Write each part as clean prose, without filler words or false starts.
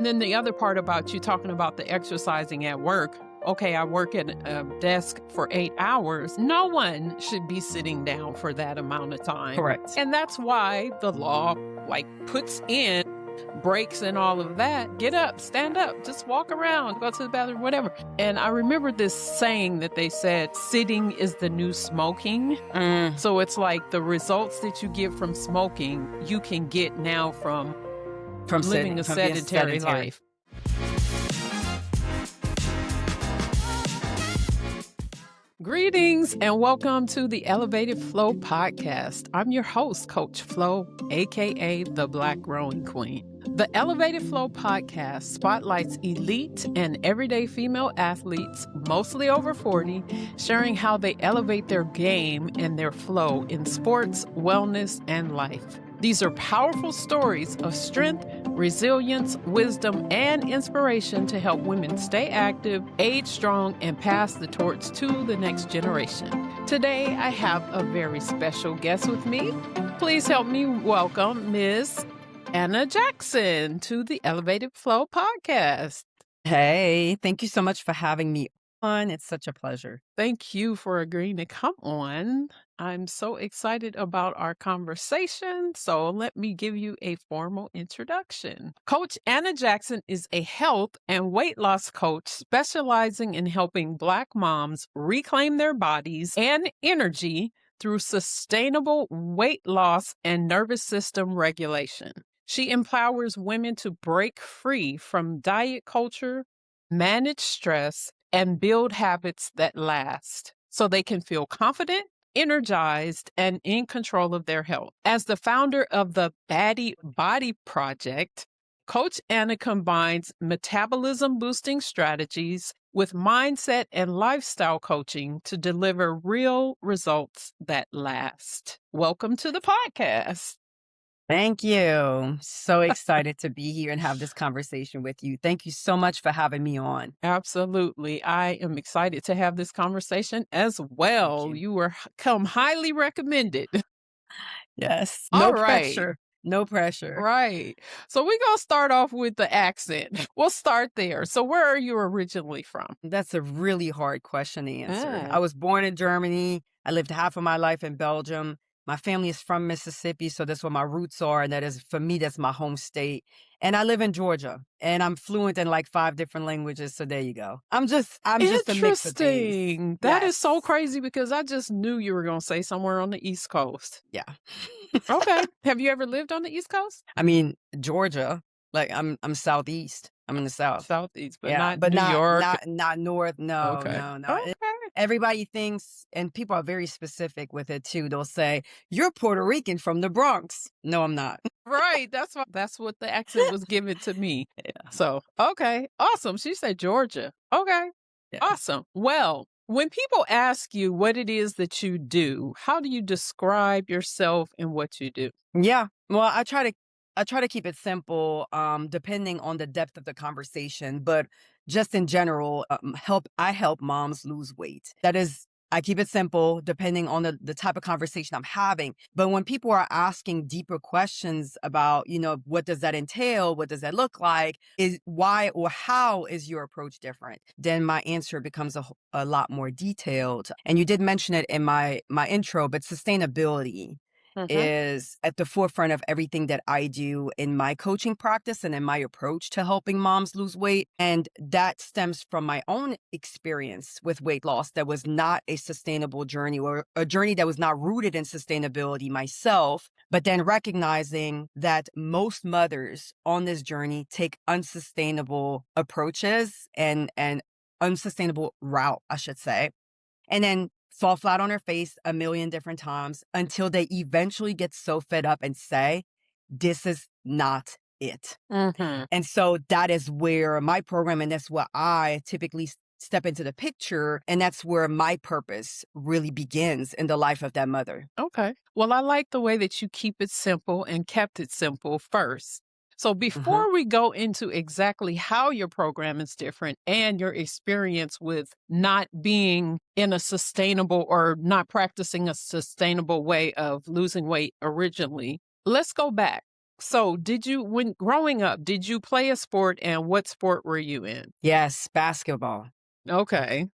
And then the other part about you talking about the exercising at work. Okay, I work at a desk for 8 hours. No one should be sitting down for that amount of time. Correct. And that's why the law puts in breaks and all of that. Get up, stand up, just walk around, go to the bathroom, whatever. And I remember this saying that they said, sitting is the new smoking. So it's like the results that you get from smoking, you can get now from living a sedentary life. Greetings and welcome to the Elevated Flo Podcast. I'm your host, Coach Flo, aka the Black Rowing Queen. The Elevated Flo Podcast spotlights elite and everyday female athletes, mostly over 40, sharing how they elevate their game and their flow in sports, wellness, and life. These are powerful stories of strength, resilience, wisdom, and inspiration to help women stay active, age strong, and pass the torch to the next generation. Today, I have a very special guest with me. Please help me welcome Ms. Anna Jackson to the Elevated Flo Podcast. Hey, thank you so much for having me on. It's such a pleasure. Thank you for agreeing to come on. I'm so excited about our conversation, so let me give you a formal introduction. Coach Anna Jackson is a health and weight loss coach specializing in helping Black moms reclaim their bodies and energy through sustainable weight loss and nervous system regulation. She empowers women to break free from diet culture, manage stress, and build habits that last so they can feel confident, energized, and in control of their health. As the founder of the Baddie Body Project, Coach Anna combines metabolism boosting strategies with mindset and lifestyle coaching to deliver real results that last. Welcome to the podcast. Thank you. So excited to be here and have this conversation with you. Thank you so much for having me on. Absolutely. I am excited to have this conversation as well. You were come highly recommended. Yes. All No right. pressure. No pressure. Right. So we're going to start off with the accent. We'll start there. So where are you originally from? That's a really hard question to answer. I was born in Germany. I lived half of my life in Belgium. My family is from Mississippi, so that's where my roots are. And that is, for me, that's my home state. And I live in Georgia, and I'm fluent in like 5 different languages. So there you go. I'm just a mix of things. Interesting. That is so crazy because I just knew you were going to say somewhere on the East Coast. Yeah. Okay. Have you ever lived on the East Coast? I mean, Georgia, like I'm Southeast. I'm in the South. Southeast, but not New York. Not North. No, no. Okay. Everybody thinks, and people are very specific with it too. They'll say, "You're Puerto Rican from the Bronx." No, I'm not. Right. That's what the accent was given to me. Yeah. So, okay. Awesome. She said Georgia. Okay. Yeah. Awesome. Well, when people ask you what it is that you do, how do you describe yourself and what you do? Yeah. Well, I try to keep it simple, depending on the depth of the conversation, but just in general, I help moms lose weight. That is, I keep it simple depending on the type of conversation I'm having. But when people are asking deeper questions about, what does that entail? What does that look like? Is why or how is your approach different? Then my answer becomes a lot more detailed. And you did mention it in my intro, but sustainability is at the forefront of everything that I do in my coaching practice and in my approach to helping moms lose weight. And that stems from my own experience with weight loss that was not a sustainable journey, or a journey that was not rooted in sustainability myself, but then recognizing that most mothers on this journey take unsustainable approaches and unsustainable route, I should say. And then fall flat on their face a million different times until they eventually get so fed up and say, this is not it. And so that is where my program, and that's where I typically step into the picture. And that's where my purpose really begins in the life of that mother. Okay. Well, I like the way that you keep it simple and kept it simple first. So before we go into exactly how your program is different and your experience with not being in a sustainable or not practicing a sustainable way of losing weight originally, let's go back. So, when growing up, did you play a sport and what sport were you in? Yes, basketball. Okay.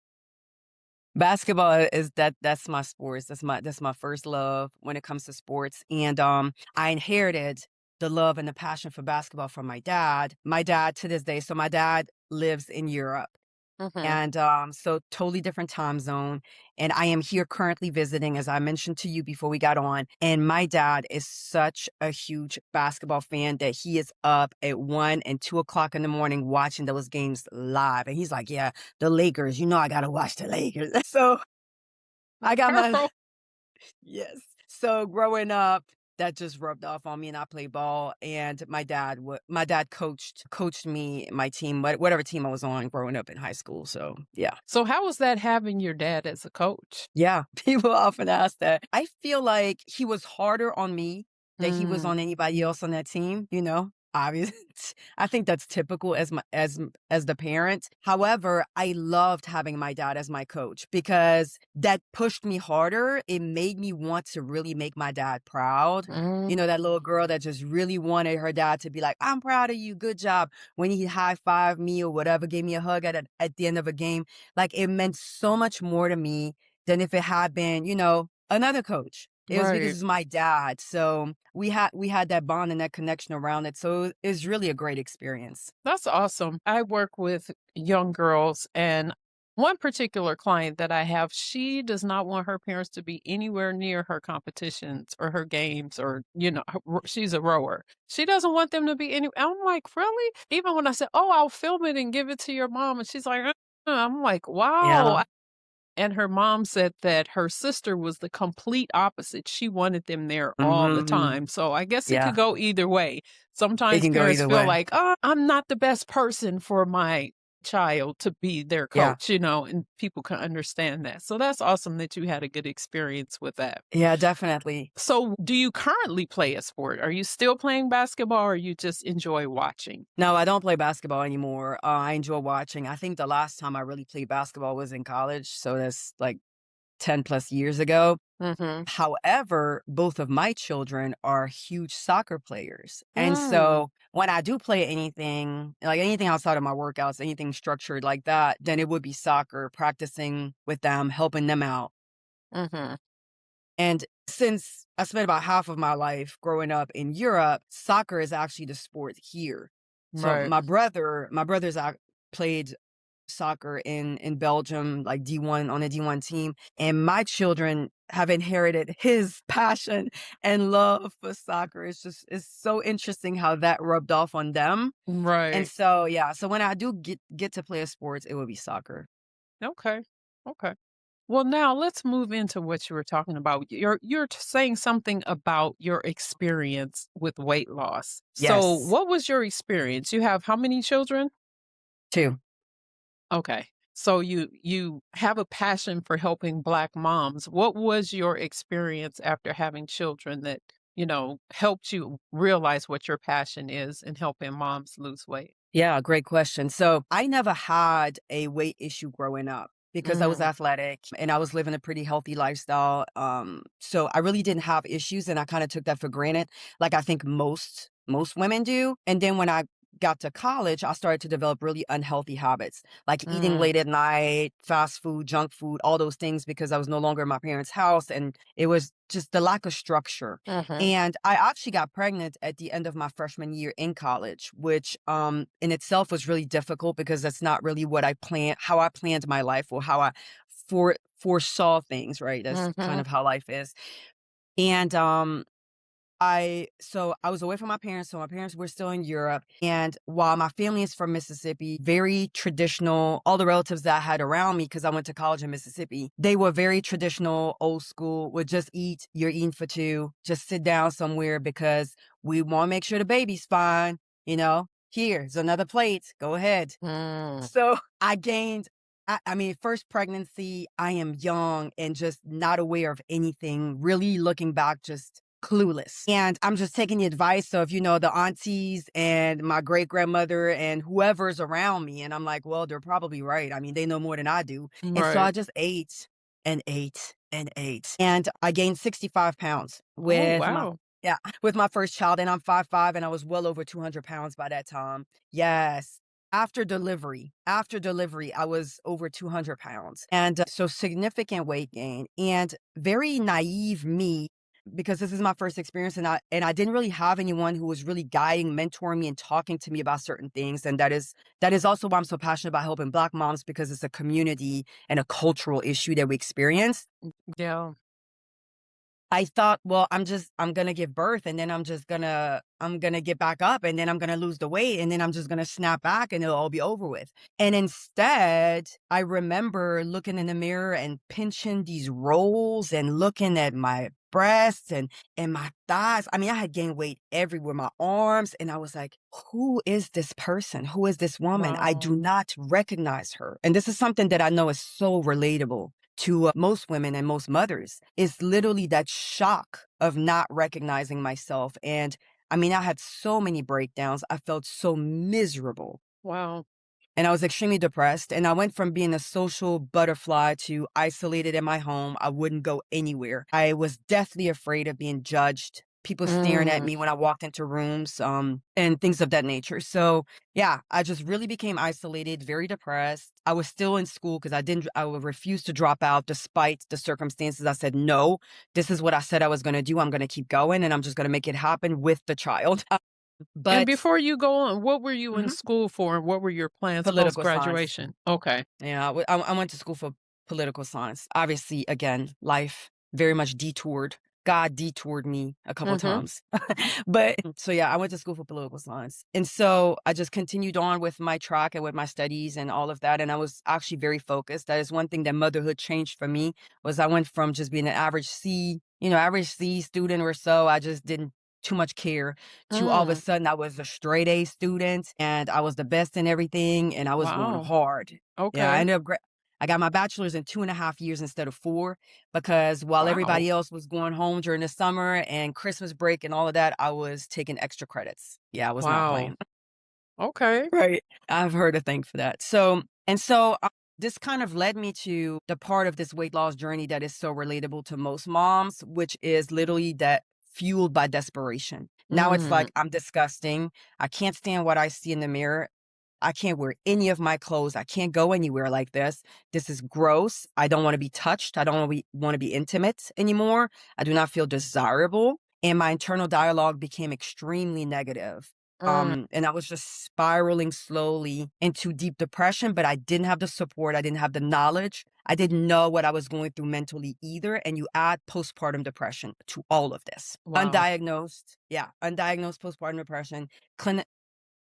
Basketball is that's my sports. That's my first love when it comes to sports. And I inherited the love and the passion for basketball from my dad. My dad to this day, so my dad lives in Europe. Mhm. And so totally different time zone. And I am here currently visiting, as I mentioned to you before we got on. And my dad is such a huge basketball fan that he is up at 1 and 2 o'clock in the morning watching those games live. And he's like, yeah, the Lakers, I got to watch the Lakers. So I got my, Girl. yes. So growing up, that just rubbed off on me, and I played ball. And my dad coached me, my team, whatever team I was on growing up in high school. So yeah. So how was that having your dad as a coach? Yeah, people often ask that. I feel like he was harder on me than he was Mm, on anybody else on that team. Obvious. I think that's typical as the parent. However, I loved having my dad as my coach because that pushed me harder. It made me want to really make my dad proud. mm, That little girl that just really wanted her dad to be like, I'm proud of you. Good job. When he high fived me or whatever, gave me a hug at the end of a game. Like it meant so much more to me than if it had been, another coach. It was because right. it's my dad. So we had that bond and that connection around it. So it's really a great experience. That's awesome. I work with young girls, and one particular client that I have, she does not want her parents to be anywhere near her competitions or her games or, she's a rower. She doesn't want them to be any. I'm like, really? Even when I said, oh, I'll film it and give it to your mom. And she's like, I'm like, Yeah. wow. And her mom said that her sister was the complete opposite. She wanted them there all the Hmm. time. So I guess it could Yeah. go either way. It Sometimes can go parents either feel way. like, "Oh, I'm not the best person for my child to be their Yeah. coach," and people can understand that. So that's awesome that you had a good experience with that. Yeah, definitely. So do you currently play a sport? Are you still playing basketball or you just enjoy watching? No, I don't play basketball anymore. I enjoy watching. I think the last time I really played basketball was in college. So that's like 10 plus years ago. Mhm. However, both of my children are huge soccer players. And Mm, so when I do play anything, like anything outside of my workouts, anything structured like that, then it would be soccer, practicing with them, helping them out. mhm. And since I spent about half of my life growing up in Europe, soccer is actually the sport here. So Right. my brothers played soccer in Belgium, like D1 on a D1 team, and my children have inherited his passion and love for soccer. It's so interesting how that rubbed off on them. And Right. so yeah, so when I do get to play a sport, it would be soccer. Okay. Okay. Well, now let's move into what you were talking about. You're saying something about your experience with weight loss. So, Yes, what was your experience? You have how many children? too. Okay. So you have a passion for helping Black moms. What was your experience after having children that, helped you realize what your passion is in helping moms lose weight? Yeah, great question. So I never had a weight issue growing up because I was Mm, athletic and I was living a pretty healthy lifestyle. So I really didn't have issues, and I kind of took that for granted, like I think most women do. And then when I got to college, I started to develop really unhealthy habits, like eating mm, late at night, fast food, junk food, all those things because I was no longer in my parents' house, and it was just the lack of structure. mhm, And I actually got pregnant at the end of my freshman year in college, which in itself was really difficult because that's not really how I planned my life or how I foresaw things, right? That's kind mhm, of how life is. And I was away from my parents, so my parents were still in Europe. And while my family is from Mississippi, very traditional, all the relatives that I had around me, because I went to college in Mississippi, they were very traditional, old school, would just eat, you're eating for two, just sit down somewhere because we want to make sure the baby's fine. Here's another plate. Go ahead. mm, So I gained, I mean, first pregnancy, I am young and just not aware of anything, really looking back, just clueless. And I'm just taking the advice of, the aunties and my great grandmother and whoever's around me. And I'm like, well, they're probably right. I mean, they know more than I do. And so I right. just ate and ate and ate. And I gained 65 pounds Oh, with my wow. Yeah, with my first child, and I'm 5'5", and I was well over 200 pounds by that time. Yes. After delivery, I was over 200 pounds. And so significant weight gain and very naive me because this is my first experience and I didn't really have anyone who was really guiding, mentoring me and talking to me about certain things. And that is also why I'm so passionate about helping Black moms because it's a community and a cultural issue that we experience. Yeah. I thought, well, I'm gonna give birth and then I'm gonna get back up and then I'm gonna lose the weight and then I'm just gonna snap back and it'll all be over with. And instead, I remember looking in the mirror and pinching these rolls and looking at my breasts and my thighs. I mean, I had gained weight everywhere, my arms, and I was like, who is this person? Who is this woman? I do Wow. not recognize her. And this is something that I know is so relatable to most women and most mothers is literally that shock of not recognizing myself. And I mean, I had so many breakdowns. I felt so miserable Wow. and I was extremely depressed. And I went from being a social butterfly to isolated in my home. I wouldn't go anywhere. I was deathly afraid of being judged, people staring at Mm. me when I walked into rooms, and things of that nature. So yeah, I just really became isolated, very depressed. I was still in school because I would refuse to drop out despite the circumstances. I said, no, this is what I said I was going to do. I'm going to keep going and I'm just going to make it happen with the child. And But before you go on, what were you in Mhm. school for, and what were your plans Political science. post-graduation? Okay. Yeah, I went to school for political science. Obviously, again, life very much detoured. God detoured me a couple Mhm. times. But so yeah, I went to school for political science. And so I just continued on with my track and with my studies and all of that. And I was actually very focused. That is one thing that motherhood changed for me was I went from just being an average C student or so. I just didn't too much care to all of a Mm. sudden I was a straight A student and I was the best in everything and I was going Wow. hard. Yeah, Okay. I got my bachelor's in 2.5 years instead of 4 because while Wow. everybody else was going home during the summer and Christmas break and all of that, I was taking extra credits. Yeah, I was not Wow. playing. Okay. Right. I've heard a thing for that. So this kind of led me to the part of this weight loss journey that is so relatable to most moms, which is literally that fueled by desperation. Now it's Mm. like, I'm disgusting. I can't stand what I see in the mirror. I can't wear any of my clothes. I can't go anywhere like this. This is gross. I don't want to be touched. I don't want to be intimate anymore. I do not feel desirable. And my internal dialogue became extremely negative. Mm. And I was just spiraling slowly into deep depression, but I didn't have the support. I didn't have the knowledge. I didn't know what I was going through mentally either. And you add postpartum depression to all of this. Wow. Undiagnosed postpartum depression.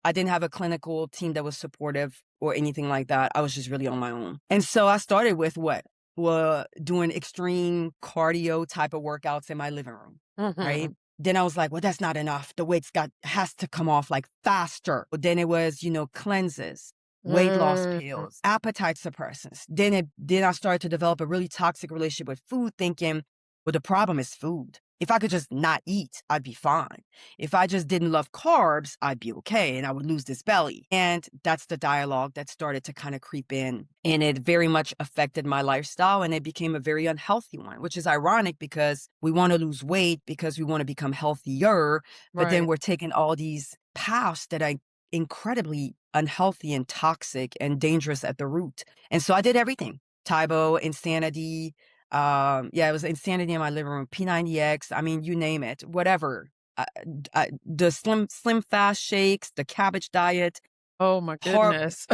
I didn't have a clinical team that was supportive or anything like that. I was just really on my own. And so I started with what? Well, doing extreme cardio type of workouts in my living room, right? Mhm. Then I was like, well, that's not enough. The weight's has to come off like faster. But then it was, cleanses, weight loss Mm. pills, appetite suppressants. Then I started to develop a really toxic relationship with food, thinking, well, the problem is food. If I could just not eat, I'd be fine. If I just didn't love carbs, I'd be okay and I would lose this belly. And that's the dialogue that started to kind of creep in. And it very much affected my lifestyle and it became a very unhealthy one, which is ironic because we want to lose weight because we want to become healthier. But then Right. we're taking all these paths that are incredibly unhealthy and toxic and dangerous at the root. And so I did everything. Tybo, insanity, yeah, it was insanity in my living room. P90X. I mean, you name it, whatever. Uh, the slim fast shakes, the cabbage diet, Oh my hard goodness.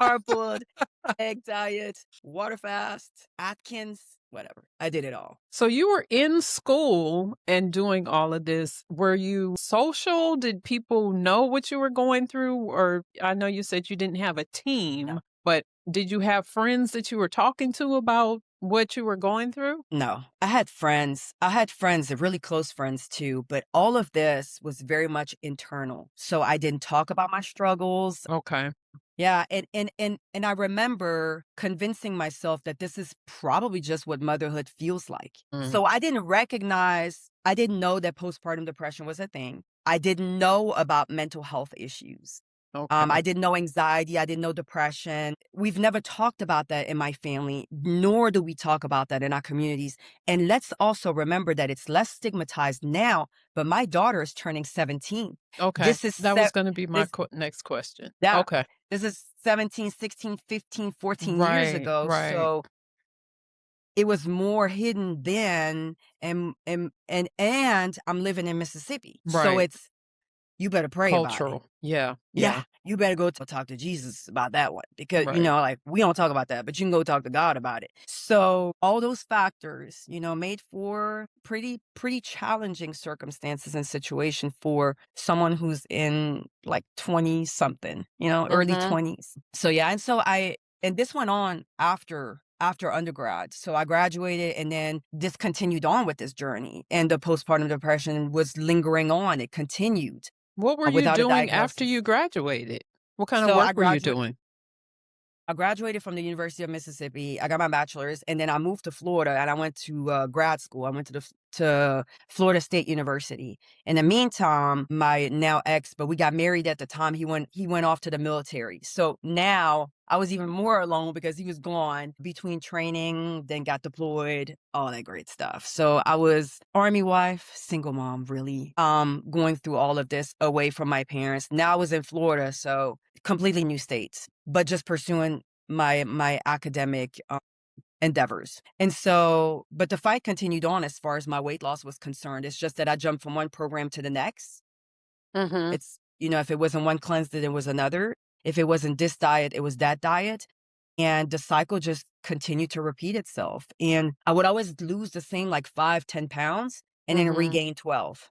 hardwood, egg diet, water fast, Atkins, whatever. I did it all. So you were in school and doing all of this. Were you social? Did people know what you were going through? Or I know you said you didn't have a No, team, but did you have friends that you were talking to about what you were going through? no. I had friends. I had friends, really close friends too, but all of this was very much internal. So I didn't talk about my struggles. Okay. Yeah, and I remember convincing myself that this is probably just what motherhood feels like. Mm. So I didn't know that postpartum depression was a thing. I didn't know about mental health issues. Okay. I didn't know anxiety. I didn't know depression. We've never talked about that in my family, nor do we talk about that in our communities. And let's also remember that it's less stigmatized now, but my daughter is turning 17. Okay. This is That was gonna be my this next question. yeah. Okay. This is 17, 16, 15, 14 years Right, ago. right, So it was more hidden then, and I'm living in Mississippi. So right. it's you better pray about it. Cultural. Yeah, Yeah, yeah. you better go talk to Jesus about that one because, Right. like, we don't talk about that, but you can go talk to God about it. So all those factors, made for pretty challenging circumstances and situation for someone who's in like 20 something, early Mhm. 20s. So yeah, and this went on after undergrad. So I graduated and then this continued on with this journey and the postpartum depression was lingering on. It continued What were you without a doing after you diagnosis. graduated? What kind of So work were you doing? I graduated from the University of Mississippi. I got my bachelor's, and then I moved to Florida, and I went to grad school. I went to Florida State University. In the meantime, my now ex, but we got married at the time. He went off to the military. So now I was even more alone because he was gone between training, then got deployed, all that great stuff. So I was army wife, single mom, really, going through all of this away from my parents. Now I was in Florida, so completely new states, but just pursuing my academic endeavors. And so, but the fight continued on as far as my weight loss was concerned. It's just that I jumped from one program to the next. Mhm. It's, if it wasn't one cleanse, then it was another. If it wasn't this diet, it was that diet. And the cycle just continued to repeat itself. And I would always lose the same like 5, 10 pounds and then Mhm. regain 12,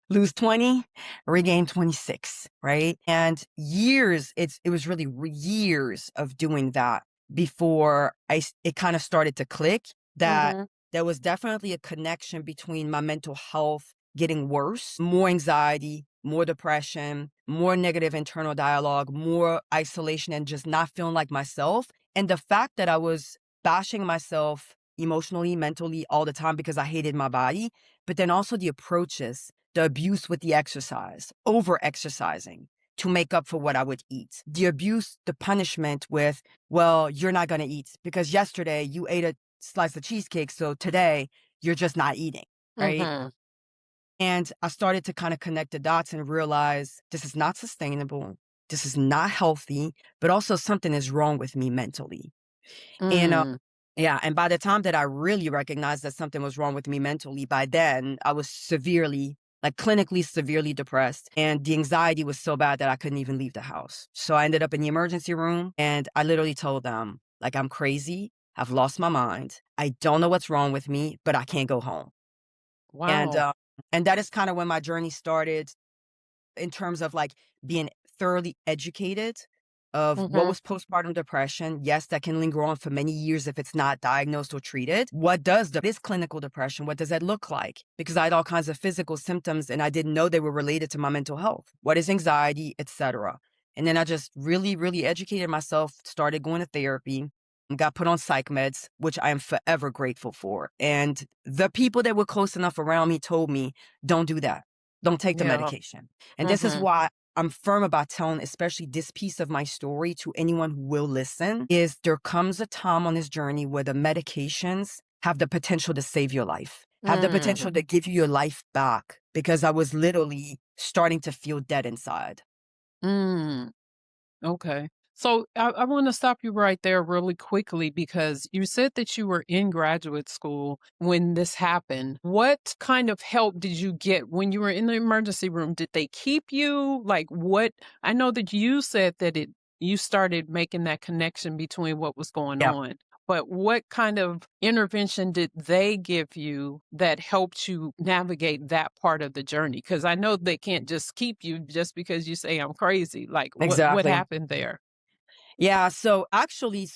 lose 20, regain 26, right? And it was really years of doing that before it kind of started to click that Mhm. there was definitely a connection between my mental health getting worse, more anxiety, more depression, more negative internal dialogue, more isolation, and just not feeling like myself. And the fact that I was bashing myself emotionally, mentally all the time because I hated my body, but then also the approaches, the abuse with the exercise, over exercising to make up for what I would eat, the abuse, the punishment with, well, you're not going to eat because yesterday you ate a slice of cheesecake. So today you're just not eating. Right. Mhm. And I started to kind of connect the dots and realize this is not sustainable. This is not healthy, but also something is wrong with me mentally. And Mm. yeah, and by the time that I really recognized that something was wrong with me mentally, by then I was clinically severely depressed. And the anxiety was so bad that I couldn't even leave the house. So I ended up in the emergency room and I literally told them, like, I'm crazy. I've lost my mind. I don't know what's wrong with me, but I can't go home. And, Wow. uh, and that is kind of when my journey started in terms of like being thoroughly educated of what Mhm. was postpartum depression. Yes, that can linger on for many years if it's not diagnosed or treated. What does this clinical depression, what does that look like? Because I had all kinds of physical symptoms and I didn't know they were related to my mental health. What is anxiety, etc. And then I just really, really educated myself, started going to therapy, and got put on psych meds, which I am forever grateful for. And the people that were close enough around me told me, don't do that. Don't take the Yeah. medication. And this is Mhm. why I'm firm about telling, especially this piece of my story to anyone who will listen, is there comes a time on this journey where the medications have the potential to save your life, have the Mm. potential to give you your life back, because I was literally starting to feel dead inside. Mm. Okay. So I want to stop you right there really quickly because you said that you were in graduate school when this happened. What kind of help did you get when you were in the emergency room? Did they keep you? Like what? I know that you said that you started making that connection between what was going Yeah, on. But what kind of intervention did they give you that helped you navigate that part of the journey? Because I know they can't just keep you just because you say I'm crazy. Like what exactly. happened there? Yeah, so actually,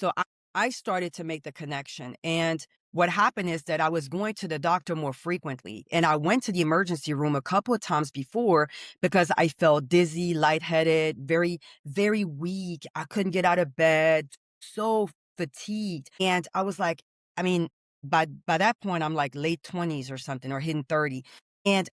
I started to make the connection. And what happened is that I was going to the doctor more frequently. And I went to the emergency room a couple of times before because I felt dizzy, lightheaded, very, very weak. I couldn't get out of bed, so fatigued. And I was like, I mean, by that point, I'm like late 20s or something or hitting 30. And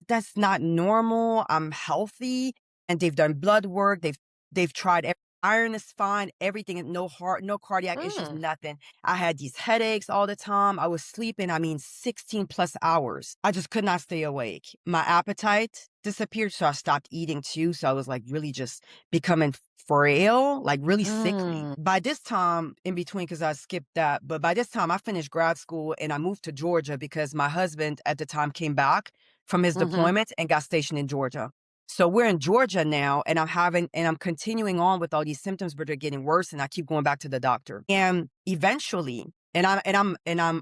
that's not normal. I'm healthy. And they've done blood work. They've They've tried iron is fine, everything, no heart, no cardiac issues, Mm. nothing. I had these headaches all the time. I was sleeping, I mean, 16 plus hours. I just could not stay awake. My appetite disappeared, so I stopped eating too. So I was like really just becoming frail, like really sickly. Mm. By this time, in between, because I skipped that, but by this time I finished grad school and I moved to Georgia because my husband at the time came back from his Mhm. deployment and got stationed in Georgia. So we're in Georgia now, and I'm continuing on with all these symptoms, but they're getting worse, and I keep going back to the doctor. And eventually, I'm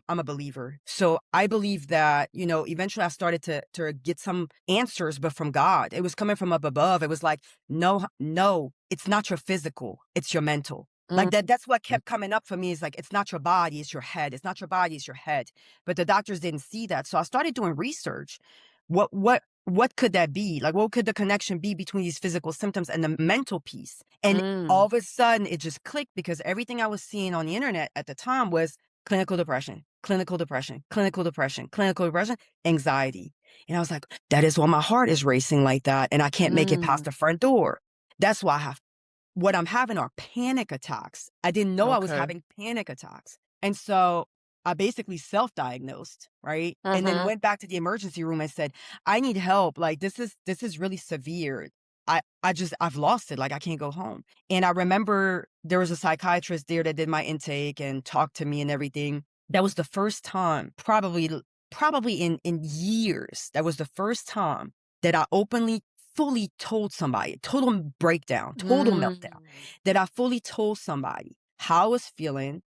a believer. So I believe that, eventually I started to get some answers, but from God. It was coming from up above. It was like, no, no, it's not your physical, it's your mental. Like Mm. that's what kept coming up for me is like, it's not your body, it's your head. It's not your body, it's your head. But the doctors didn't see that. So I started doing research. What could that be? Like, what could the connection be between these physical symptoms and the mental piece? And all Mm. of a sudden, it just clicked because everything I was seeing on the internet at the time was clinical depression, clinical depression, clinical depression, clinical depression, anxiety. And I was like, that is why my heart is racing like that. And I can't make it past Mm. the front door. That's why what I'm having are panic attacks. I didn't know I was Okay. having panic attacks. And so I basically self-diagnosed, right? And then Mhm. went back to the emergency room and said, I need help. Like this is really severe. I've lost it. Like I can't go home. And I remember there was a psychiatrist there that did my intake and talked to me and everything. That was the first time, probably in years, that was the first time that I openly fully told somebody, total breakdown, total meltdown, Mm. that I fully told somebody how I was feeling,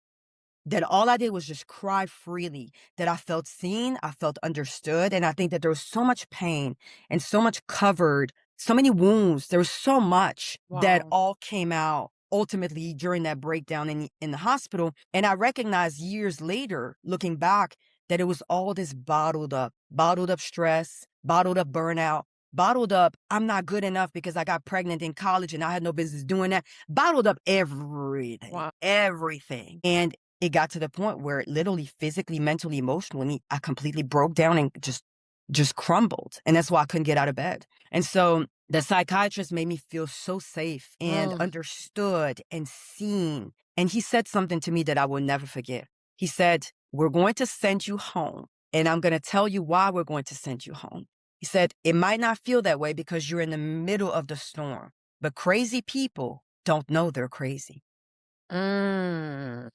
that all I did was just cry freely, that I felt seen, I felt understood. And I think that there was so much pain and so much covered, so many wounds. There was so much that Wow. all came out ultimately during that breakdown in the hospital. And I recognized years later, looking back, that it was all this bottled up stress, bottled up burnout, bottled up, I'm not good enough because I got pregnant in college and I had no business doing that, bottled up everything, Wow. everything. And it got to the point where literally physically, mentally, emotionally, I completely broke down and just crumbled. And that's why I couldn't get out of bed. And so the psychiatrist made me feel so safe and Mm. understood and seen. And he said something to me that I will never forget. He said, we're going to send you home. And I'm going to tell you why we're going to send you home. He said, it might not feel that way because you're in the middle of the storm, but crazy people don't know they're crazy. Mm.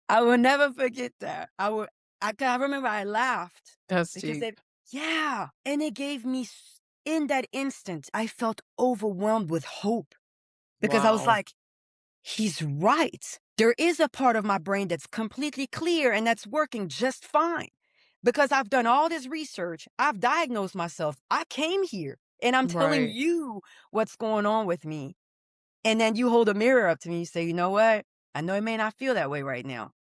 I will never forget that. I remember I laughed That's because deep. yeah. And it gave me, in that instant, I felt overwhelmed with hope because I was Wow. like, he's right. There is a part of my brain that's completely clear and that's working just fine because I've done all this research. I've diagnosed myself. I came here and I'm telling Right. you what's going on with me. And then you hold a mirror up to me. You say, you know what? I know it may not feel that way right now,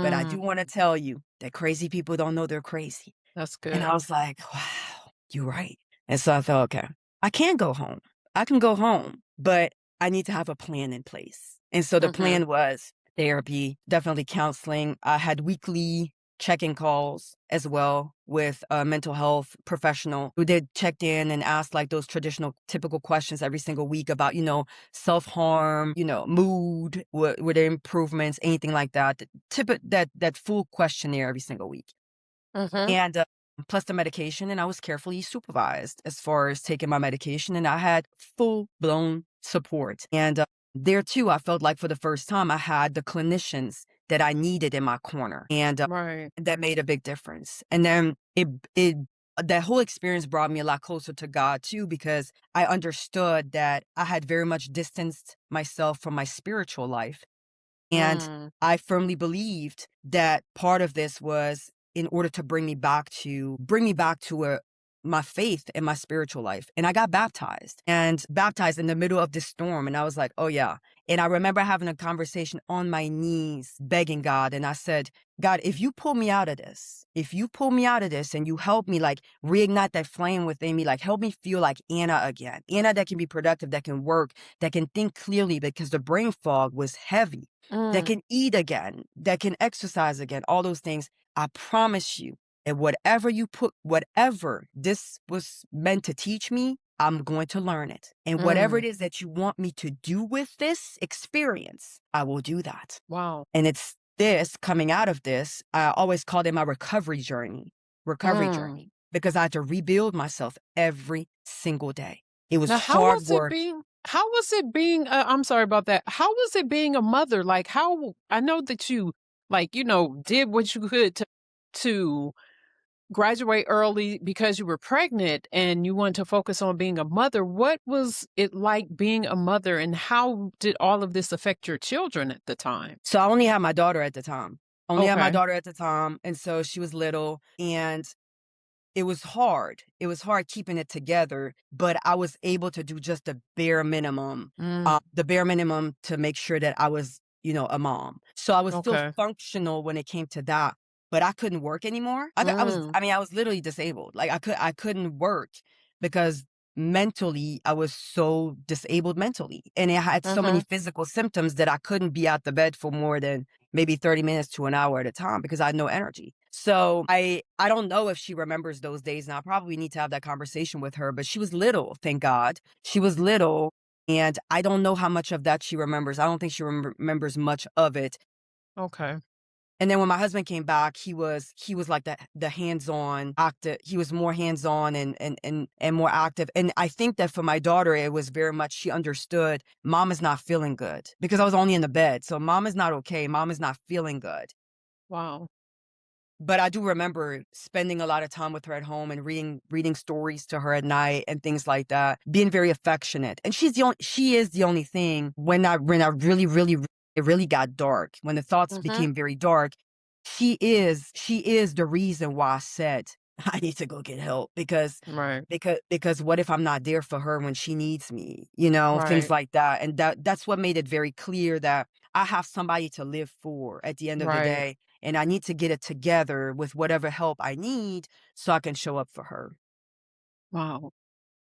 but I Mm. do want to tell you that crazy people don't know they're crazy. That's And good. I was like, wow, you're right. And so I thought, okay, I can go home. I can go home, but I need to have a plan in place. And so the Mhm. plan was therapy, definitely counseling. I had weekly check-in calls as well with a mental health professional who did check in and asked like those traditional typical questions every single week about, self-harm, mood, were there improvements, anything like that. That full questionnaire every single week. Mhm. And plus the medication, and I was carefully supervised as far as taking my medication, and I had full blown support. And there too, I felt like for the first time, I had the clinicians that I needed in my corner, and Right. that made a big difference. And then it that whole experience brought me a lot closer to God too, because I understood that I had very much distanced myself from my spiritual life. And Mm. I firmly believed that part of this was in order to bring me back to my faith and my spiritual life. And I got baptized in the middle of this storm. And I was like, oh yeah. And I remember having a conversation on my knees, begging God. And I said, God, if you pull me out of this, and you help me like reignite that flame within me, like help me feel like Anna again, Anna that can be productive, that can work, that can think clearly because the brain fog was heavy, that Mm. can eat again, that can exercise again, all those things. I promise you that whatever this was meant to teach me, I'm going to learn it. And whatever Mm. it is that you want me to do with this experience, I will do that. Wow. And it's this coming out of this, I always called it my recovery Mm. journey, because I had to rebuild myself every single day. It was Now, hard work. how was it being, I'm sorry about that. How was it being a mother? Like, how, I know that you, like, did what you could to graduate early because you were pregnant and you wanted to focus on being a mother. What was it like being a mother, and how did all of this affect your children at the time? So I only had my daughter at the time. Only had my Okay. daughter at the time. And so she was little, and it was hard. It was hard keeping it together, but I was able to do just Mm. the bare minimum to make sure that I was, a mom. So I was still Okay. functional when it came to that, but I couldn't work anymore. Mm. I was literally disabled. Like I couldn't work because mentally I was so disabled mentally, and it had so many Mhm. physical symptoms that I couldn't be out the bed for more than maybe 30 minutes to an hour at a time because I had no energy. So I don't know if she remembers those days, and I probably need to have that conversation with her, but she was little, thank God. She was little, and I don't know how much of that she remembers. I don't think she remembers much of it. Okay. And then when my husband came back, he was like the hands-on active. He was more hands-on and more active. And I think that for my daughter, it was very much she understood mom is not feeling good because I was only in the bed. So mom is not okay. Mom is not feeling good. Wow. But I do remember spending a lot of time with her at home and reading stories to her at night and things like that, being very affectionate. And she is the only thing when I really, it really got dark, when the thoughts Mhm. became very dark, she is the reason why I said I need to go get help Right. because what if I'm not there for her when she needs me, things Right. like that. And that's what made it very clear that I have somebody to live for at the end of the Right. day, and I need to get it together with whatever help I need so I can show up for her. Wow.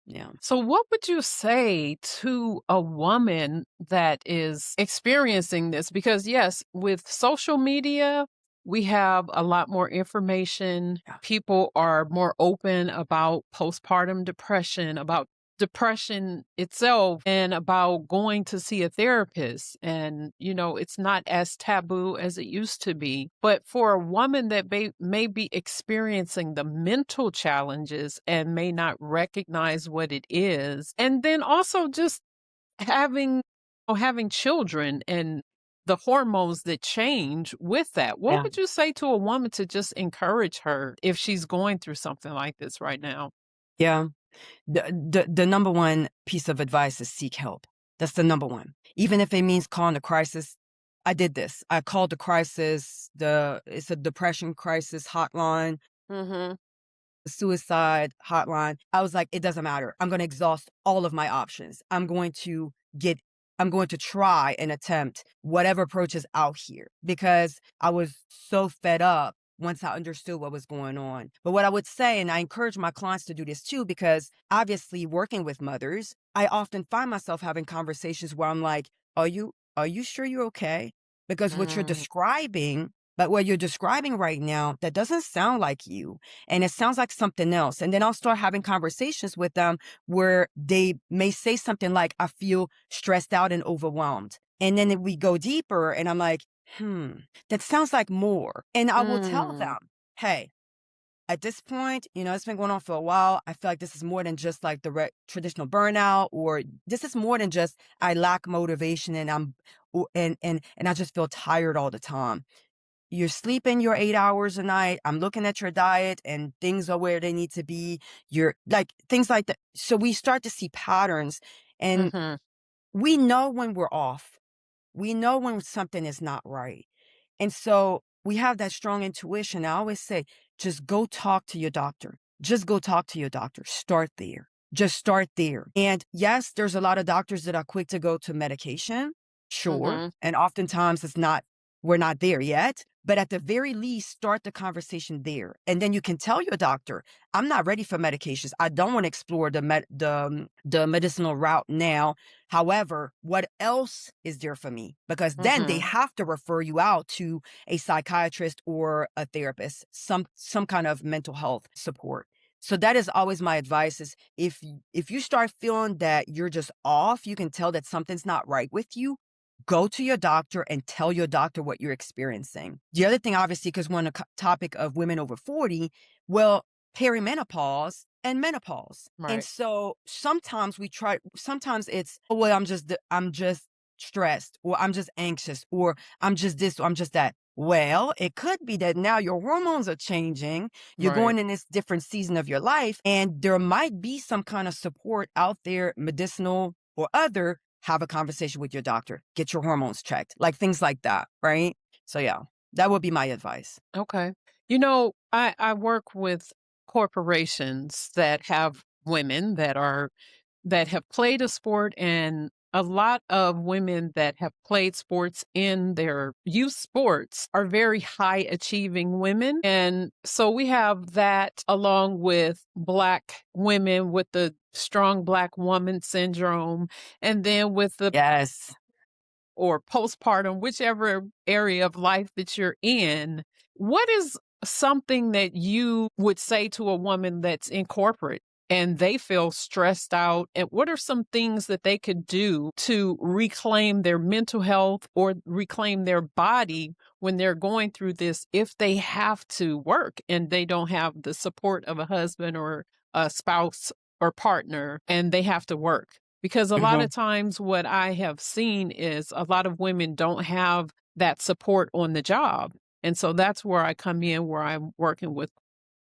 Yeah. So, what would you say to a woman that is experiencing this? Because, yes, with social media, we have a lot more information. Yeah. People are more open about postpartum depression, about depression itself, and about going to see a therapist. And, it's not as taboo as it used to be. But for a woman that may be experiencing the mental challenges and may not recognize what it is, and then also just having having children and the hormones that change with that, what Yeah. would you say to a woman to just encourage her if she's going through something like this right now? Yeah. The number one piece of advice is seek help. That's the number one. Even if it means calling the crisis. I did this. I called the crisis, it's a depression crisis hotline, Mhm. suicide hotline. I was like, it doesn't matter. I'm going to exhaust all of my options. I'm going to try and attempt whatever approach is out here because I was so fed up once I understood what was going on. But what I would say, and I encourage my clients to do this too, because obviously working with mothers, I often find myself having conversations where I'm like, are you sure you're okay? Because Mm. what you're describing right now, that doesn't sound like you, and it sounds like something else. And then I'll start having conversations with them where they may say something like, I feel stressed out and overwhelmed. And then we go deeper, and I'm like, that sounds like more. And I will tell Mm. them, hey, at this point, it's been going on for a while. I feel like this is more than just like the traditional burnout, or this is more than just I lack motivation and and I just feel tired all the time. You're sleeping your 8 hours a night. I'm looking at your diet and things are where they need to be. You're like things like that. So we start to see patterns, and Mhm. we know when we're off. We know when something is not right. And so we have that strong intuition. I always say, just go talk to your doctor. Just go talk to your doctor. Start there. Just start there. And yes, there's a lot of doctors that are quick to go to medication. Sure. Mhm. And oftentimes we're not there yet. But at the very least, start the conversation there. And then you can tell your doctor, I'm not ready for medications. I don't want to explore the medicinal route now. However, what else is there for me? Because then they Mhm. have to refer you out to a psychiatrist or a therapist, some kind of mental health support. So that is always my advice is if you start feeling that you're just off, you can tell that something's not right with you, go to your doctor and tell your doctor what you're experiencing. The other thing, obviously, because we're on the topic of women over 40, well, perimenopause and menopause. And Right. so sometimes it's, oh, well, I'm just stressed, or I'm just anxious, or I'm just this, or I'm just that. Well, it could be that now your hormones are changing. You're Right. going in this different season of your life, and there might be some kind of support out there, medicinal or other. Have a conversation with your doctor, get your hormones checked, like things like that, right? So, yeah, that would be my advice. Okay. I work with corporations that have women that have played a sport, and a lot of women that have played sports in their youth sports are very high achieving women. And so we have that along with Black women with the strong Black woman syndrome, and then with the Yes. or postpartum, whichever area of life that you're in, what is something that you would say to a woman that's in corporate and they feel stressed out? And what are some things that they could do to reclaim their mental health or reclaim their body when they're going through this if they have to work and they don't have the support of a husband or a spouse or partner and they have to work? Because a lot Hmm. of times what I have seen is a lot of women don't have that support on the job. And so that's where I come in, where I'm working with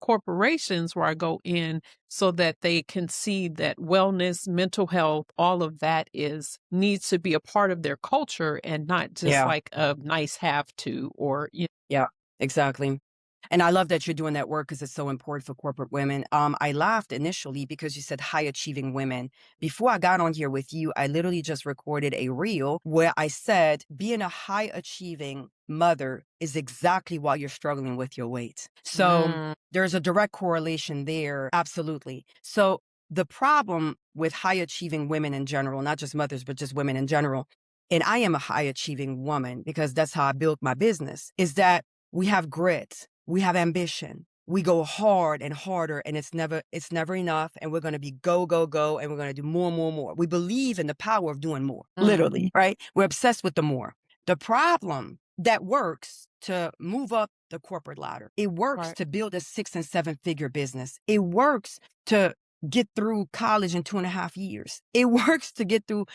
corporations, where I go in so that they can see that wellness, mental health, all of that is needs to be a part of their culture and not just Yeah. like a nice have to or Yeah, exactly. And I love that you're doing that work because it's so important for corporate women. I laughed initially because you said high achieving women. Before I got on here with you, I literally just recorded a reel where I said being a high achieving mother is exactly why you're struggling with your weight. So Mm, there's a direct correlation there. Absolutely. So the problem with high achieving women in general, not just mothers, but just women in general, and I am a high achieving woman because that's how I built my business, is that we have grit, we have ambition. We go hard and harder, and it's never enough. And we're going to be go, go, go. And we're going to do more, more, more. We believe in the power of doing more, mm, literally, right? We're obsessed with the more. The problem that works to move up the corporate ladder, it works right. to build a 6 and 7 figure business. It works to get through college in 2.5 years. It works to get through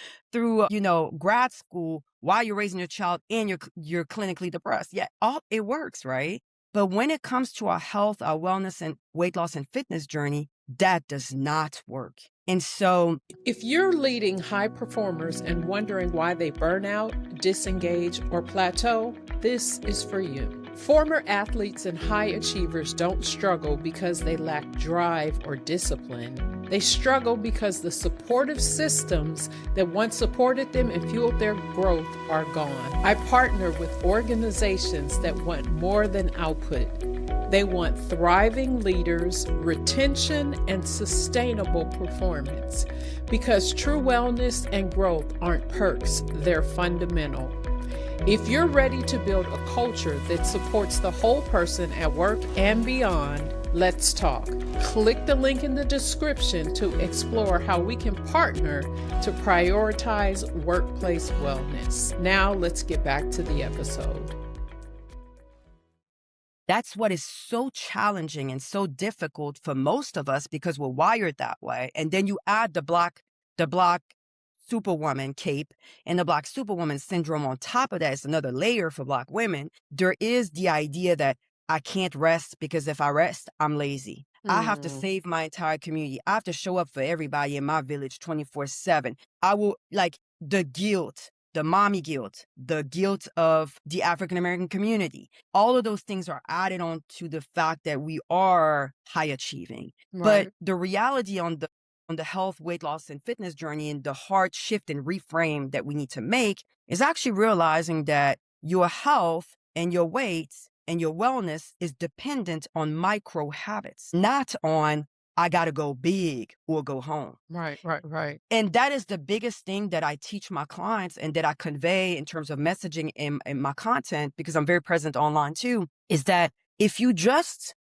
grad school while you're raising your child and you're clinically depressed. Yeah, all it works, right? But when it comes to our health, our wellness, and weight loss and fitness journey, that does not work. And so, If you're leading high performers and wondering why they burn out, disengage, or plateau, this is for you. Former athletes and high achievers don't struggle because they lack drive or discipline. They struggle because the supportive systems that once supported them and fueled their growth are gone. I partner with organizations that want more than output. They want thriving leaders, retention, and sustainable performance. Because true wellness and growth aren't perks, they're fundamental. If you're ready to build a culture that supports the whole person at work and beyond, let's talk. Click the link in the description to explore how we can partner to prioritize workplace wellness. Now, let's get back to the episode. that's what is so challenging and so difficult for most of us because we're wired that way. And then you add the black superwoman cape and the black superwoman syndrome on top of that. It's another layer for black women. There is the idea that I can't rest because if I rest, I'm lazy. I have to Hmm. save my entire community. I have to show up for everybody in my village 24/7. I will like the guilt, the mommy guilt, the guilt of the African American community. All of those things are added on to the fact that we are high achieving. But Right. the reality on the health, weight loss, and fitness journey and the hard shift and reframe that we need to make is actually realizing that your health and your weight and your wellness is dependent on micro habits, not on I got to go big or go home. Right. Right. Right. And that is the biggest thing that I teach my clients and that I convey in terms of messaging in my content, because I'm very present online too, is that if you just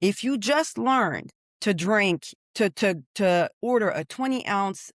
learned to drink to order a 20-ounce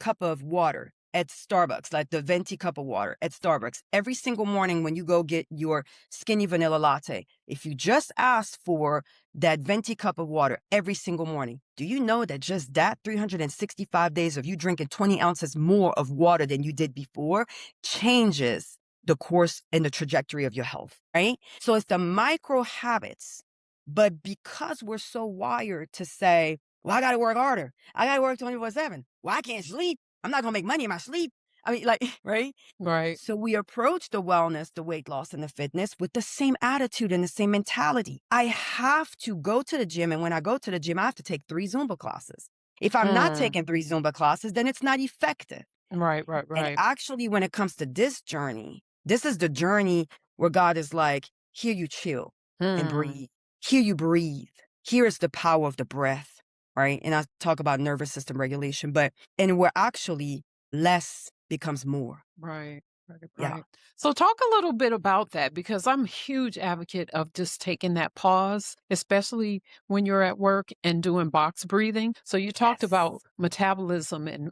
cup of water at Starbucks, like the venti cup of water at Starbucks, every single morning when you go get your skinny vanilla latte, if you just ask for that venti cup of water every single morning, do you know that just that 365 days of you drinking 20 ounces more of water than you did before changes the course and the trajectory of your health, right? So it's the micro habits. But because we're so wired to say, well, I got to work harder. I got to work 24/7. Well, I can't sleep. I'm not going to make money in my sleep. I mean, like, right? Right. So we approach the wellness, the weight loss, and the fitness with the same attitude and the same mentality. I have to go to the gym. And when I go to the gym, I have to take 3 Zumba classes. If I'm not Mm. taking 3 Zumba classes, then it's not effective. Right, right, And right. actually, when it comes to this journey, this is the journey where God is like, here you chill and Mm. breathe. Here you breathe. Here is the power of the breath, right? And I talk about nervous system regulation, and where actually less becomes more. Right, right, Yeah. right. So talk a little bit about that because I'm a huge advocate of just taking that pause, especially when you're at work and doing box breathing. So you talked about Yes. metabolism and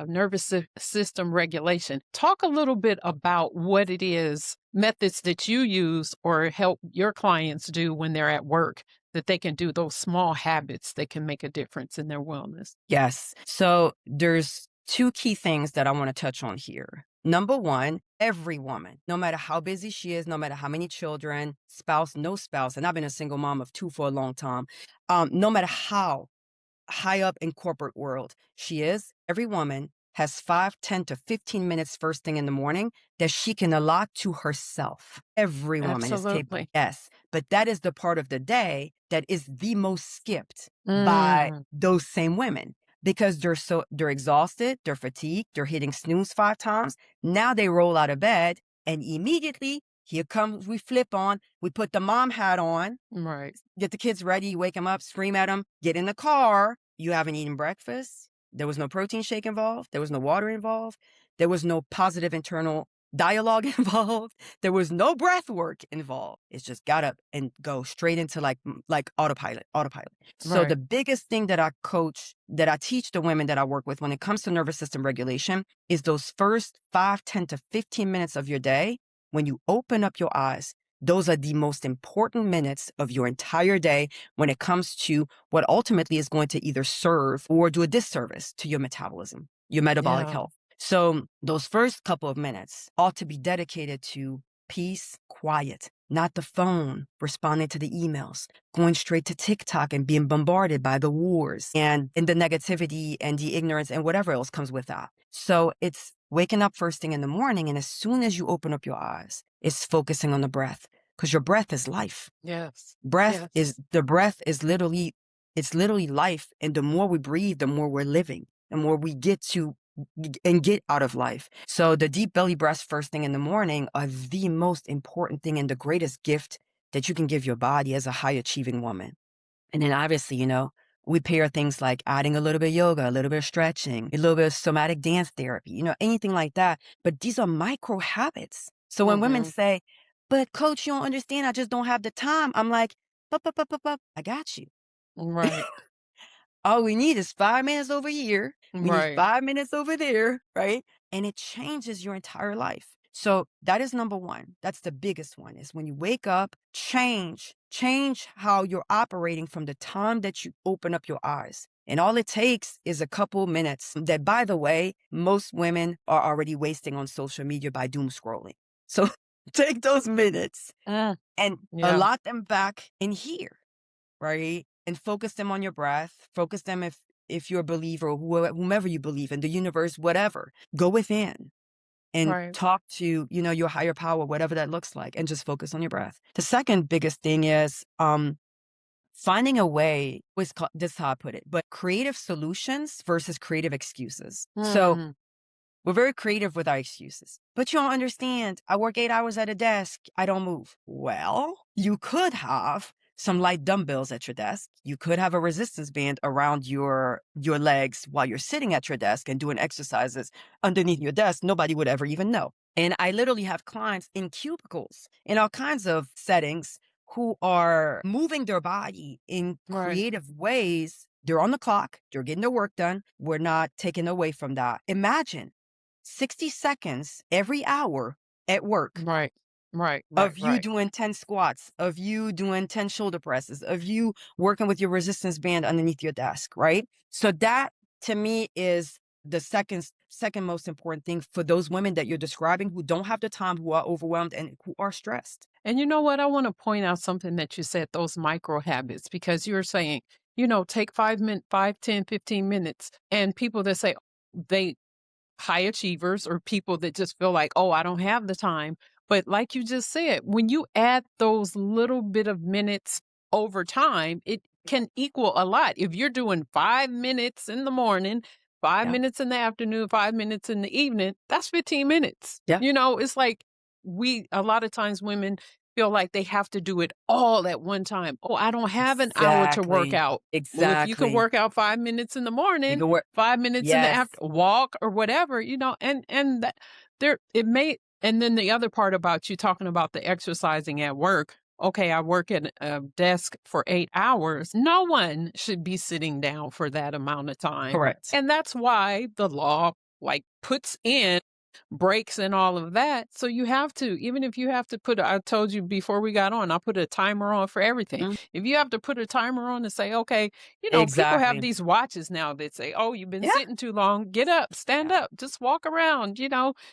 nervous system regulation. Talk a little bit about what it is, methods that you use or help your clients do when they're at work, that they can do those small habits that can make a difference in their wellness. Yes. So there's 2 key things that I want to touch on here. Number one, every woman, no matter how busy she is, no matter how many children, spouse, no spouse, and I've been a single mom of 2 for a long time, no matter how high up in corporate world she is, every woman has 5, 10 to 15 minutes first thing in the morning that she can allot to herself. Every woman is capable. Absolutely. Yes. But that is the part of the day that is the most skipped by Mm, those same women because they're exhausted, they're fatigued, they're hitting snooze 5 times. Now they roll out of bed and immediately here comes we flip on, we put the mom hat on, right, get the kids ready, wake them up, scream at them, get in the car. You haven't eaten breakfast. There was no protein shake involved. There was no water involved. There was no positive internal dialogue involved. There was no breath work involved. It's just got up and go straight into like autopilot. So right. the biggest thing that I teach the women that I work with when it comes to nervous system regulation is those first 5, 10 to 15 minutes of your day when you open up your eyes. Those are the most important minutes of your entire day when it comes to what ultimately is going to either serve or do a disservice to your metabolism, your metabolic Yeah. health. So those first couple of minutes ought to be dedicated to peace, quiet, not the phone, responding to the emails, going straight to TikTok and being bombarded by the wars and the negativity and the ignorance and whatever else comes with that. So it's waking up first thing in the morning. And as soon as you open up your eyes, it's focusing on the breath because your breath is life. Yes. The breath is literally, it's literally life. And the more we breathe, the more we're living, the more we get to and get out of life. So the deep belly breaths first thing in the morning are the most important thing and the greatest gift that you can give your body as a high achieving woman. And then obviously, we pair things like adding a little bit of yoga, a little bit of stretching, a little bit of somatic dance therapy, anything like that. But these are micro habits. So when women Mhm. say, but coach, you don't understand, I just don't have the time. I'm like, I got you. Right. All we need is 5 minutes over here. We need Right. 5 minutes over there, right? And it changes your entire life. So that is number one. That's the biggest one is when you wake up, change how you're operating from the time that you open up your eyes. And all it takes is a couple minutes that, by the way, most women are already wasting on social media by doom scrolling. So take those minutes Mm. and Yeah. allot them back in here, right? And focus them on your breath. Focus them if you're a believer or whomever you believe in, the universe, whatever. Go within and Right. talk to, your higher power, whatever that looks like, and just focus on your breath. The second biggest thing is finding a way, this is how I put it, but creative solutions versus creative excuses. So Mhm. we're very creative with our excuses. But you don't understand. I work 8 hours at a desk. I don't move. Well, you could have some light dumbbells at your desk. You could have a resistance band around your legs while you're sitting at your desk and doing exercises underneath your desk. Nobody would ever even know. And I literally have clients in cubicles in all kinds of settings who are moving their body in Right. creative ways They're on the clock. They're getting their work done. We're not taking away from that. Imagine 60 seconds every hour at work Right. Right. Right. of you Right. doing 10 squats, of you doing 10 shoulder presses, of you working with your resistance band underneath your desk, right? So that to me is the second most important thing for those women that you're describing who don't have the time, who are overwhelmed and who are stressed. And you know what? I want to point out something that you said, those micro habits, because you're saying, take 5 minutes, 5, 10, 15 minutes. And people that say they high achievers or people that just feel like, oh, I don't have the time. But like you just said, when you add those little bit of minutes over time, it can equal a lot. If you're doing 5 minutes in the morning, five Yeah. minutes in the afternoon, 5 minutes in the evening, that's 15 minutes. Yeah. It's like a lot of times women feel like they have to do it all at one time. Oh, I don't have an hour to work Exactly. out. Well, if you can Exactly. work out 5 minutes in the You morning, can work. 5 minutes in the Yes. after walk or whatever, and that there it may and then the other part about you talking about the exercising at work. Okay, I work at a desk for 8 hours. No one should be sitting down for that amount of time. Correct. And that's why the law puts in breaks and all of that. So you have to, even if you have to I told you before we got on, I put a timer on for everything. Mm, If you have to put a timer on and say, okay, people have exactly. these watches now that say, oh, you've been Yeah. sitting too long, get up, stand Yeah. up, just walk around,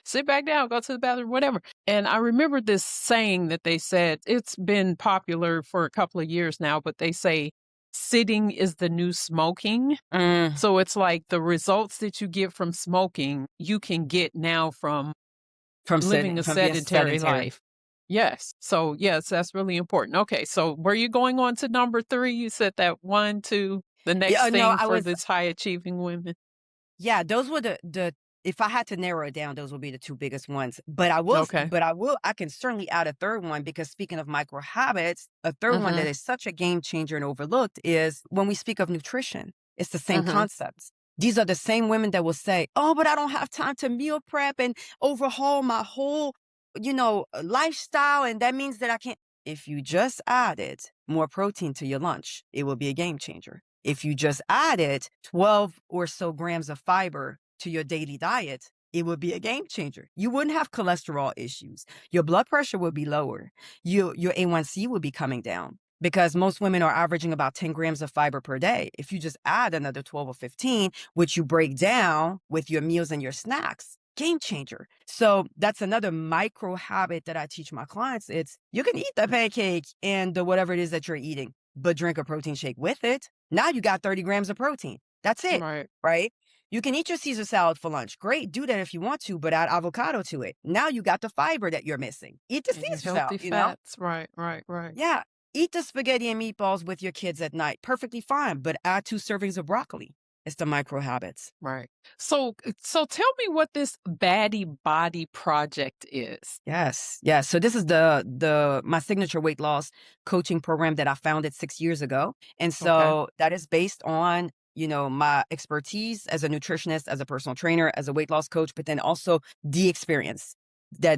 sit back down, go to the bathroom, whatever. And I remember this saying that they said, it's been popular for a couple of years now, but they say, sitting is the new smoking. Mm, So it's like the results that you get from smoking, you can get now from living a from being sedentary sedentary. life. Yes. So, yes, that's really important. Okay. So, were you going on to number 3? You said that 1, 2, the Yeah, next no, thing I for was. this high achieving women. Yeah, those were the if I had to narrow it down, those would be the 2 biggest ones. Okay. I can certainly add a third one because speaking of micro habits, a third one that Mhm. is such a game changer and overlooked is when we speak of nutrition. It's the same Mhm. concepts. These are the same women that will say, "Oh, but I don't have time to meal prep and overhaul my whole, lifestyle, and that means that I can't." If you just added more protein to your lunch, it will be a game changer. If you just added 12 or so grams of fiber to your daily diet, it would be a game changer. You wouldn't have cholesterol issues. Your blood pressure would be lower. Your A1C would be coming down because most women are averaging about 10 grams of fiber per day. If you just add another 12 or 15, which you break down with your meals and your snacks, game changer. So that's another micro habit that I teach my clients. It's you can eat the pancake and the whatever it is that you're eating, but drink a protein shake with it. Now you got 30 grams of protein. That's it, Right. right? You can eat your Caesar salad for lunch. Great, do that if you want to, but add avocado to it. Now you got the fiber that you're missing. Eat the And the Caesar salad, healthy fats. Right. Right. Right. Yeah. Eat the spaghetti and meatballs with your kids at night. Perfectly fine, but add 2 servings of broccoli. It's the micro habits. Right. So tell me what this Baddie Body Project is. Yes, yes. So this is the my signature weight loss coaching program that I founded 6 years ago. And Okay. so that is based on, my expertise as a nutritionist, as a personal trainer, as a weight loss coach, but then also the experience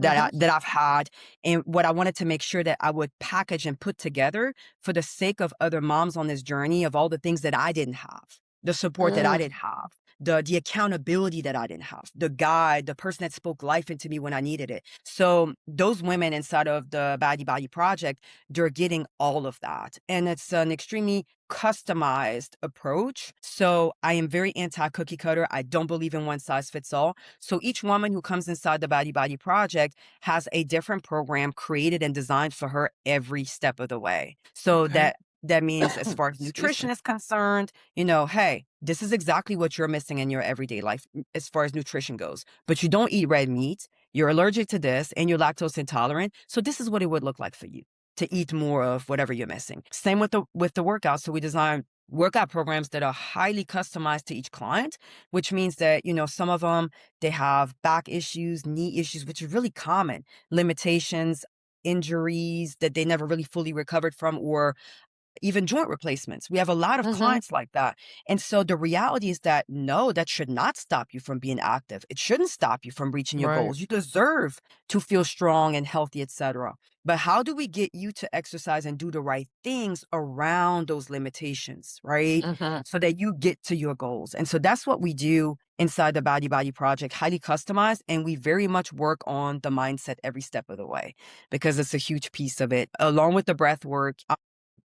Mhm. that I've had and what I wanted to make sure that I would package and put together for the sake of other moms on this journey of all the things that I didn't have, the support that I Mm. didn't have, the accountability that I didn't have, the guide, the person that spoke life into me when I needed it. So those women inside of the Baddie Body Project, they're getting all of that. And it's an extremely customized approach. So I am very anti cookie cutter. I don't believe in one size fits all. So each woman who comes inside the Baddie Body Project has a different program created and designed for her every step of the way. So Okay. that means as far as Excuse me. nutrition is concerned, hey, this is exactly what you're missing in your everyday life as far as nutrition goes. But you don't eat red meat, you're allergic to this, and you're lactose intolerant. So this is what it would look like for you to eat more of whatever you're missing. Same with the workouts. So we design workout programs that are highly customized to each client, which means that, some of them they have back issues, knee issues, which is really common, limitations, injuries that they never really fully recovered from, or even joint replacements. We have a lot of Mhm. clients like that. And so the reality is that no, that should not stop you from being active. It shouldn't stop you from reaching your Right. goals. You deserve to feel strong and healthy, etc. But how do we get you to exercise and do the right things around those limitations, right? Mhm. So that you get to your goals. And so that's what we do inside the Baddie Body Project, highly customized. And we very much work on the mindset every step of the way because it's a huge piece of it, along with the breath work.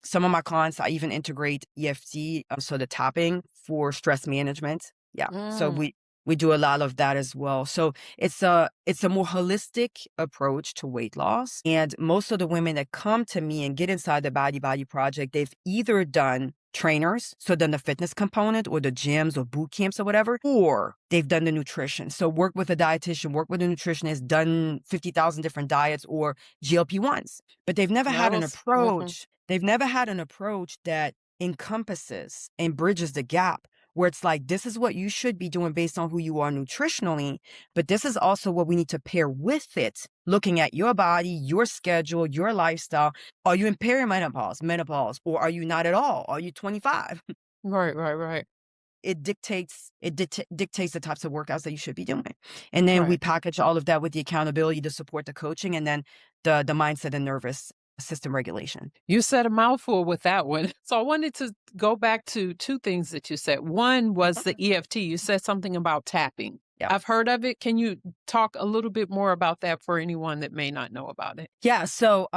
Some of my clients, I even integrate EFT, so the tapping for stress management. Yeah. So Mm. we do a lot of that as well. So it's a more holistic approach to weight loss. And most of the women that come to me and get inside the Baddie Body Project, they've either done trainers, so done the fitness component or the gyms or boot camps or whatever, or they've done the nutrition. So work with a dietitian, work with a nutritionist, done 50,000 different diets or GLP-1s, but they've never had an Those mhm. approach. They've never had an approach that encompasses and bridges the gap where it's like, this is what you should be doing based on who you are nutritionally, but this is also what we need to pair with it, looking at your body, your schedule, your lifestyle. Are you in perimenopause, menopause, or are you not at all? Are you 25? Right, right, right. It dictates the types of workouts that you should be doing. And then we Right. package all of that with the accountability to support the coaching and then the mindset and nervous system regulation. You said a mouthful with that one. So I wanted to go back to 2 things that you said. One was the EFT. You said something about tapping. Yeah. I've heard of it. Can you talk a little bit more about that for anyone that may not know about it? Yeah, so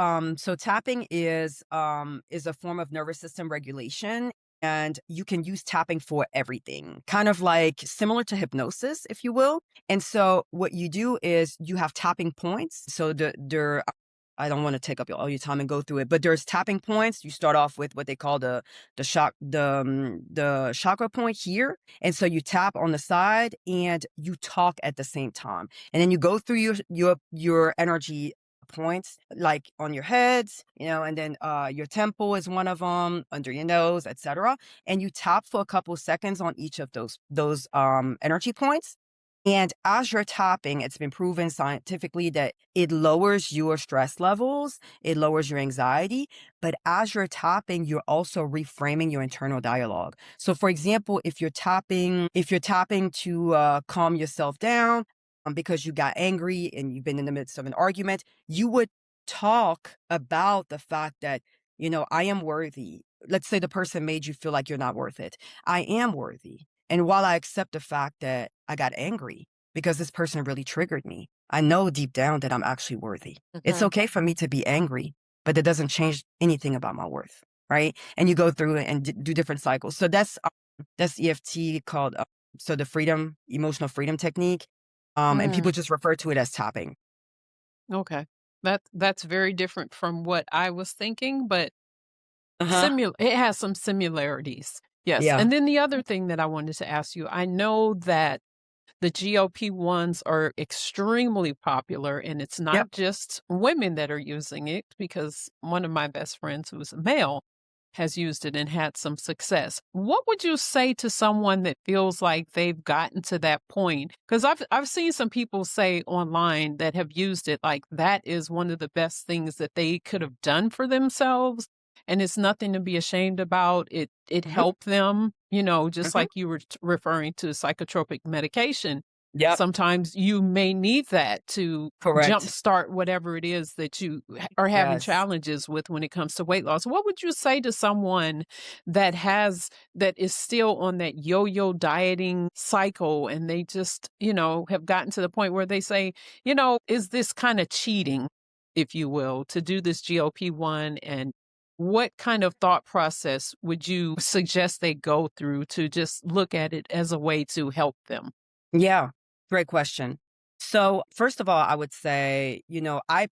tapping is a form of nervous system regulation, and you can use tapping for everything. Kind of like similar to hypnosis, if you will. And so what you do is you have tapping points. So there I don't want to take up all your time and go through it, but there's tapping points. You start off with what they call the chakra point here. And so you tap on the side and you talk at the same time. And then you go through your energy points like on your heads, and then your temple is one of them, under your nose, etc. And you tap for a couple seconds on each of those energy points. And as you're tapping, it's been proven scientifically that it lowers your stress levels, it lowers your anxiety. But as you're tapping, you're also reframing your internal dialogue. So, for example, if you're tapping to calm yourself down because you got angry and you've been in the midst of an argument, you would talk about the fact that, I am worthy. Let's say the person made you feel like you're not worth it. I am worthy. And while I accept the fact that I got angry because this person really triggered me, I know deep down that I'm actually worthy. It's Mhm. okay for me to be angry, but it doesn't change anything about my worth, right? And you go through it and do different cycles. So that's EFT called so the emotional freedom technique, and people Mm. just refer to it as tapping. Okay. That's very different from what I was thinking, but Uh huh. it has some similarities. Yes. Yeah. And then the other thing that I wanted to ask you, I know that the GLP-1s are extremely popular, and it's Yep. not just women that are using it because one of my best friends who's a male has used it and had some success. What would you say to someone that feels like they've gotten to that point? Because I've seen some people say online that have used it like that is one of the best things that they could have done for themselves, and it's nothing to be ashamed about. It Hmm. helped them, just Hmm. like you were referring to psychotropic medication. Yep. Sometimes you may need that to Correct. jumpstart whatever it is that you are having Yes. challenges with when it comes to weight loss. What would you say to someone that is still on that yo-yo dieting cycle and they just, have gotten to the point where they say, is this kind of cheating, if you will, to do this GLP-1, and what kind of thought process would you suggest they go through to just look at it as a way to help them? Yeah, great question. So, first of all, I would say, I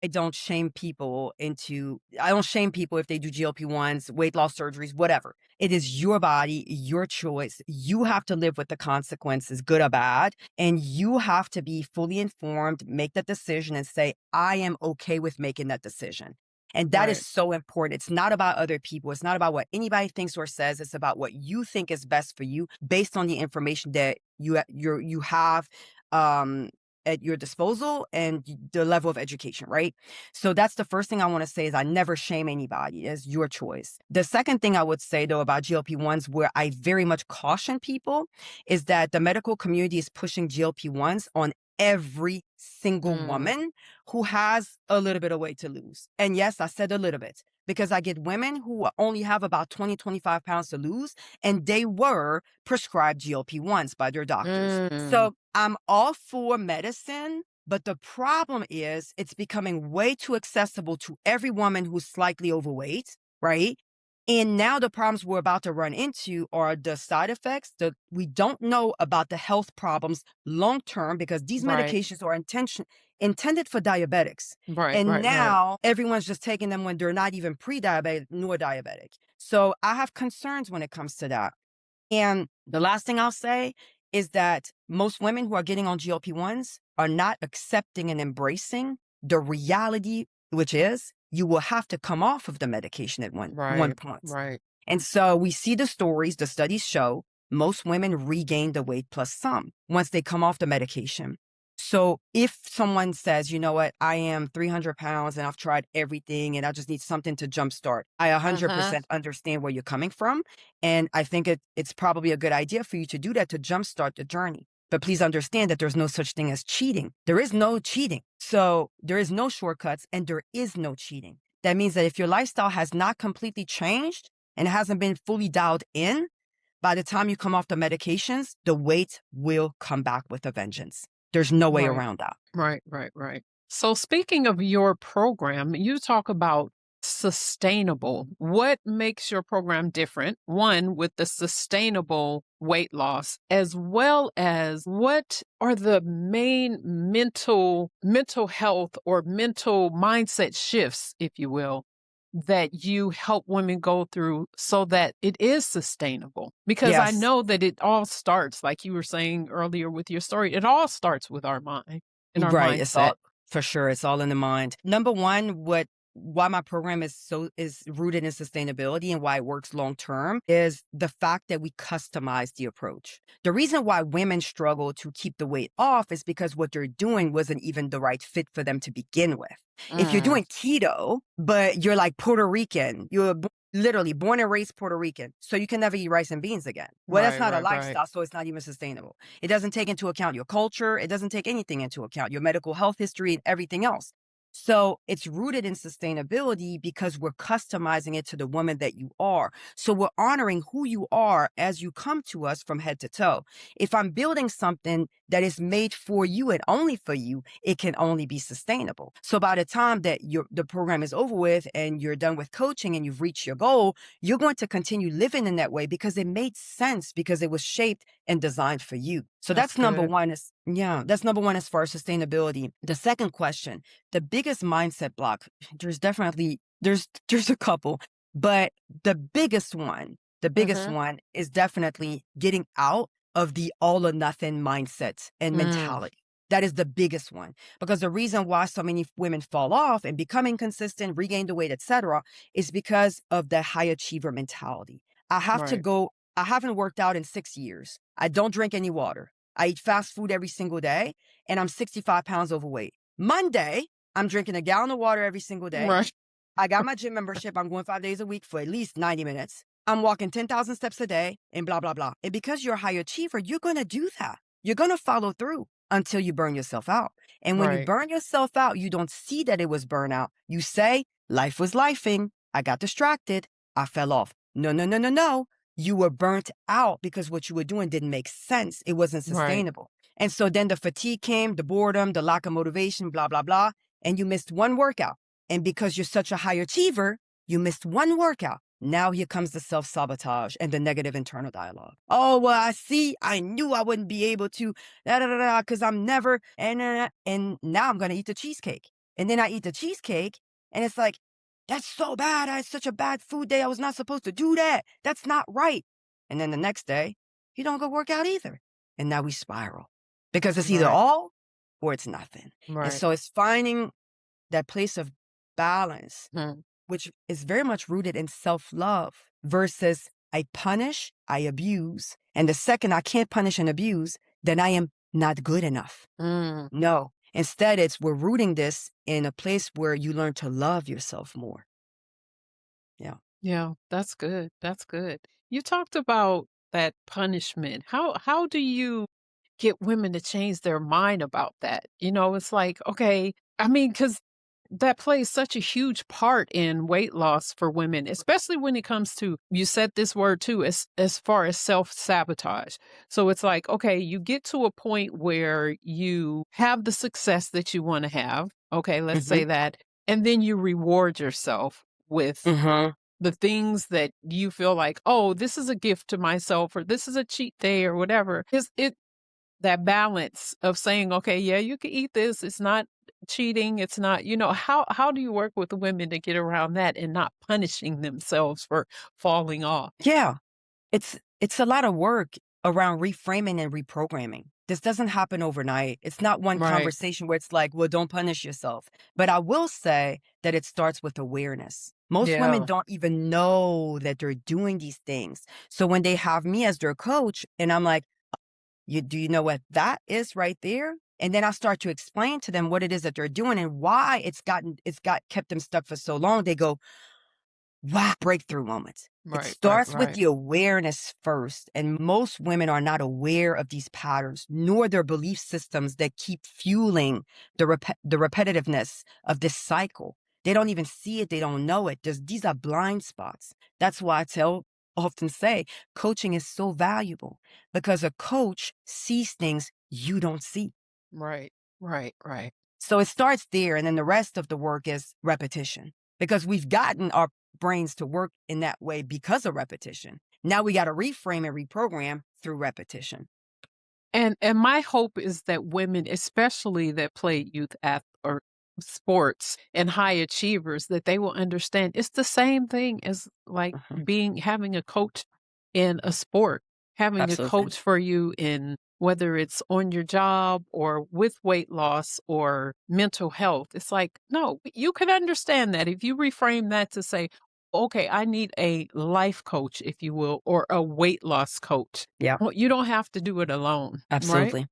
don't shame people if they do GLP-1s, weight loss surgeries, whatever. It is your body, your choice. You have to live with the consequences, good or bad. And you have to be fully informed, make that decision and say, I am okay with making that decision. And that is Right. so important. It's not about other people. It's not about what anybody thinks or says. It's about what you think is best for you based on the information that you have. at your disposal and the level of education, right? So that's the first thing I want to say is I never shame anybody. It's your choice. The second thing I would say, though, about GLP-1s, where I very much caution people, is that the medical community is pushing GLP-1s on every single Mm, woman who has a little bit of weight to lose. And yes, I said a little bit because I get women who only have about 20, 25 pounds to lose, and they were prescribed GLP-1s by their doctors. mm, So I'm all for medicine, but the problem is it's becoming way too accessible to every woman who's slightly overweight, right? And now the problems we're about to run into are the side effects that we don't know about the health problems long term because these right, medications are intended for diabetics. right, And right, right. now everyone's just taking them when they're not even pre-diabetic nor diabetic. So I have concerns when it comes to that. And the last thing I'll say is that most women who are getting on GLP-1s are not accepting and embracing the reality, which is you will have to come off of the medication at one Right, point. right. And so we see the stories, the studies show most women regain the weight plus some once they come off the medication. So if someone says, you know what, I am 300 pounds and I've tried everything and I just need something to jumpstart, I Uh-huh. 100% understand where you're coming from. And I think it's probably a good idea for you to do that to jumpstart the journey. But please understand that there's no such thing as cheating. There is no cheating. So there is no shortcuts and there is no cheating. That means that if your lifestyle has not completely changed and it hasn't been fully dialed in, by the time you come off the medications, the weight will come back with a vengeance. There's no way Right. around that. Right, right, right. So speaking of your program, you talk about sustainable. What makes your program different? One, with the sustainable weight loss, as well as what are the main mental health or mental mindset shifts, if you will, that you help women go through so that it is sustainable? Because I Yes. know that it all starts, like you were saying earlier with your story, it all starts with our mind and our Right. It's mindset. all for sure. It's all in the mind. Number one, why my program is rooted in sustainability and why it works long term is the fact that we customize the approach. The reason why women struggle to keep the weight off is because what they're doing wasn't even the right fit for them to begin with. If you're Mm, doing keto, but you're like Puerto Rican, you're literally born and raised Puerto Rican, so you can never eat rice and beans again. Well, that's right, not a right, right. lifestyle, so it's not even sustainable. It doesn't take into account your culture. It doesn't take anything into account, your medical health history and everything else. So it's rooted in sustainability because we're customizing it to the woman that you are. So we're honoring who you are as you come to us from head to toe. If I'm building something that is made for you and only for you, it can only be sustainable. So by the time that the program is over with and you're done with coaching and you've reached your goal, you're going to continue living in that way because it made sense because it was shaped and designed for you. So That's that's number good. one that's number one as far as sustainability. The second question, the biggest mindset block, there's a couple, but the biggest Mm-hmm. one is definitely getting out of the all or nothing mindset and Mm, mentality. That is the biggest one because the reason why so many women fall off and become inconsistent, regain the weight, etc., is because of the high achiever mentality. I have to right, go. I haven't worked out in 6 years. I don't drink any water. I eat fast food every single day, and I'm 65 pounds overweight. Monday, I'm drinking a gallon of water every single day. right, I got my gym membership. I'm going 5 days a week for at least 90 minutes. I'm walking 10,000 steps a day and blah, blah, blah. And because you're a high achiever, you're going to do that. You're going to follow through until you burn yourself out. And when you right, burn yourself out, you don't see that it was burnout. You say, life was lifing. I got distracted. I fell off. No, no, no, no, no. You were burnt out because what you were doing didn't make sense. It wasn't right, sustainable. And so then the fatigue came, the boredom, the lack of motivation, blah, blah, blah. And you missed one workout. And because you're such a high achiever, you missed one workout. Now here comes the self-sabotage and the negative internal dialogue. Oh, well, I knew I wouldn't be able to, because I'm never, and now I'm going to eat the cheesecake. And then I eat the cheesecake, and it's like, that's so bad. I had such a bad food day. I was not supposed to do that. That's not right. And then the next day, you don't go work out either. And now we spiral because it's either right, all or it's nothing. And right. so it's finding that place of balance, Mm, which is very much rooted in self-love versus I punish, I abuse. And the second I can't punish and abuse, then I am not good enough. Mm. No. Instead, we're rooting this in a place where you learn to love yourself more. Yeah. Yeah, that's good. That's good. You talked about that punishment. How do you get women to change their mind about that? It's like, okay, I mean, because that plays such a huge part in weight loss for women, especially when it comes to, you said this word too, as far as self-sabotage. So it's like, okay, you get to a point where you have the success that you want to have. Okay, let's say Mhm. that. And then you reward yourself with Mhm. the things that you feel like, oh, this is a gift to myself, or this is a cheat day, or whatever. Is it that balance of saying, okay, yeah, you can eat this. It's not cheating. It's not, how do you work with the women to get around that and not punishing themselves for falling off? Yeah. It's a lot of work around reframing and reprogramming. This doesn't happen overnight. It's not one Right. conversation where it's like, well, don't punish yourself. But I will say that it starts with awareness. Most women Yeah. don't even know that they're doing these things. So when they have me as their coach and I'm like, do you know what that is right there? And then I start to explain to them what it is that they're doing and why it's got kept them stuck for so long. They go, wow, breakthrough moments. It Right. Right. starts with Right. the awareness first. And most women are not aware of these patterns, nor their belief systems that keep fueling the repetitiveness of this cycle. They don't even see it. They don't know it. These are blind spots. That's why often say coaching is so valuable because a coach sees things you don't see. Right. Right. Right. So it starts there, and then the rest of the work is repetition because we've gotten our brains to work in that way because of repetition. Now we got to reframe and reprogram through repetition. And my hope is that women, especially that play youth or sports and high achievers, that they will understand it's the same thing as like Mhm. having a coach in a sport, having a Absolutely. coach for you in whether it's on your job or with weight loss or mental health. It's like, no, you can understand that if you reframe that to say, okay, I need a life coach, if you will, or a weight loss coach. Yeah, Well, you don't have to do it alone, right? absolutely.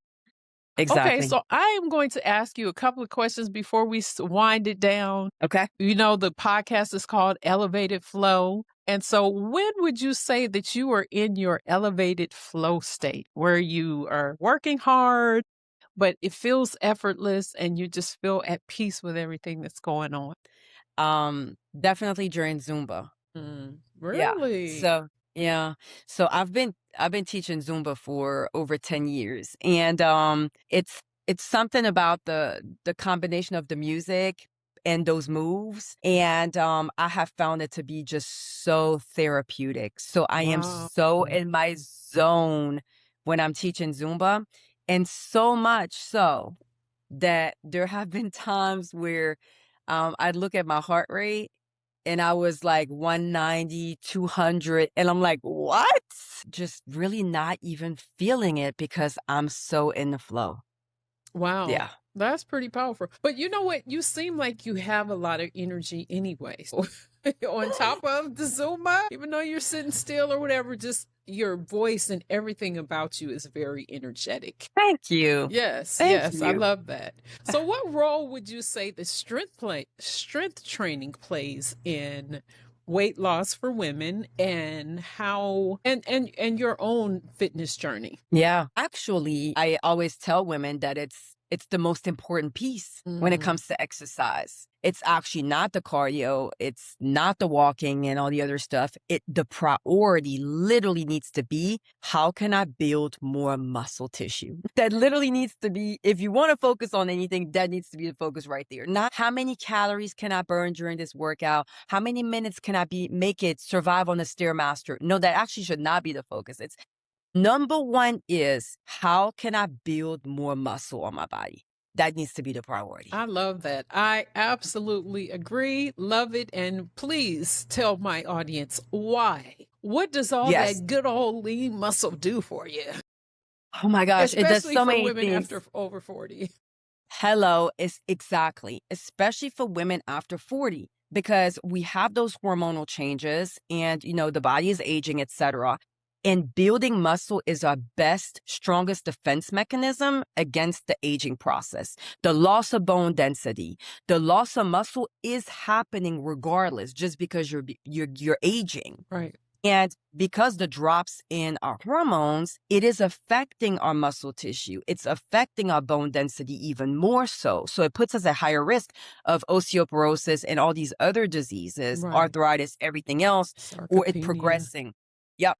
Okay, Exactly. so I am going to ask you a couple of questions before we wind it down. Okay. The podcast is called Elevated Flow. And so, when would you say that you are in your elevated flow state where you are working hard, but it feels effortless and you just feel at peace with everything that's going on? Definitely during Zumba. Yeah. Really? So yeah. So I've been teaching Zumba for over 10 years. And it's something about the combination of the music and those moves. And I have found it to be just so therapeutic. So I am Wow. so in my zone when I'm teaching Zumba. And so much so that there have been times where I'd look at my heart rate and I was like 190, 200, and I'm like, "What?" Just really not even feeling it because I'm so in the flow. Wow. Yeah. That's pretty powerful. But you know what? You seem like you have a lot of energy anyway. So on top of the Zumba, even though you're sitting still or whatever, just your voice and everything about you is very energetic. Thank you. Yes, Thank yes, I you. love that. So what role would you say the strength training plays in weight loss for women, and how and your own fitness journey? Yeah. Actually, I always tell women that it's the most important piece when it Mm. comes to exercise. It's actually not the cardio, it's not the walking and all the other stuff. The priority literally needs to be, how can I build more muscle tissue? That literally needs to be, if you want to focus on anything, that needs to be the focus right there. Not how many calories can I burn during this workout? How many minutes can I make it survive on the Stairmaster? No, that actually should not be the focus. It's number one is, how can I build more muscle on my body? That needs to be the priority. I love that. I absolutely agree, love it, and please tell my audience why. What does all Yes. that good old lean muscle do for you? Oh my gosh, it does Especially so for many women things. after over 40. Hello, is exactly, especially for women after 40, because we have those hormonal changes and the body is aging, etc. And building muscle is our best, strongest defense mechanism against the aging process. The loss of bone density, the loss of muscle is happening regardless, just because you're aging. Right. And because the drops in our hormones, it is affecting our muscle tissue. It's affecting our bone density even more so. So it puts us at higher risk of osteoporosis and all these other diseases, Right. arthritis, everything else, or it Sarcopenia. progressing. Yep,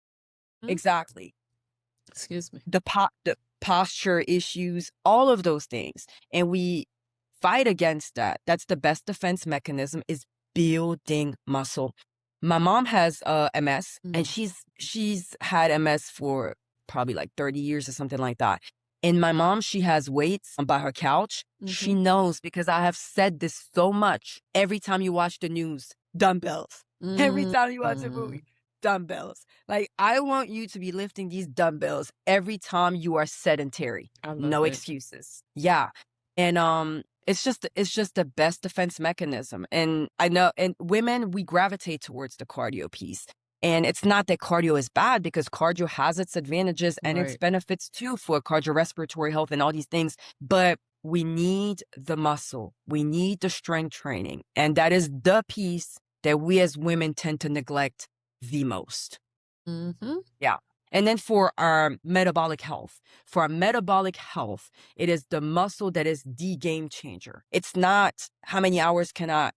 exactly. Excuse me. The posture issues, all of those things. And we fight against that. That's the best defense mechanism, is building muscle. My mom has MS, and she's had MS for probably like 30 years or something like that. And my mom, she has weights by her couch. She knows, because I have said this so much. Every time you watch the news, dumbbells. Every time you watch a movie, dumbbells. Like, I want you to be lifting these dumbbells every time you are sedentary. No excuses. Yeah. And it's just the best defense mechanism. And I know, and women, we gravitate towards the cardio piece. And it's not that cardio is bad, because cardio has its advantages and its benefits too for cardiorespiratory health and all these things. But we need the muscle. We need the strength training. And that is the piece that we as women tend to neglect the most. Yeah. And then for our metabolic health, it is the muscle that is the game changer. It's not how many hours can I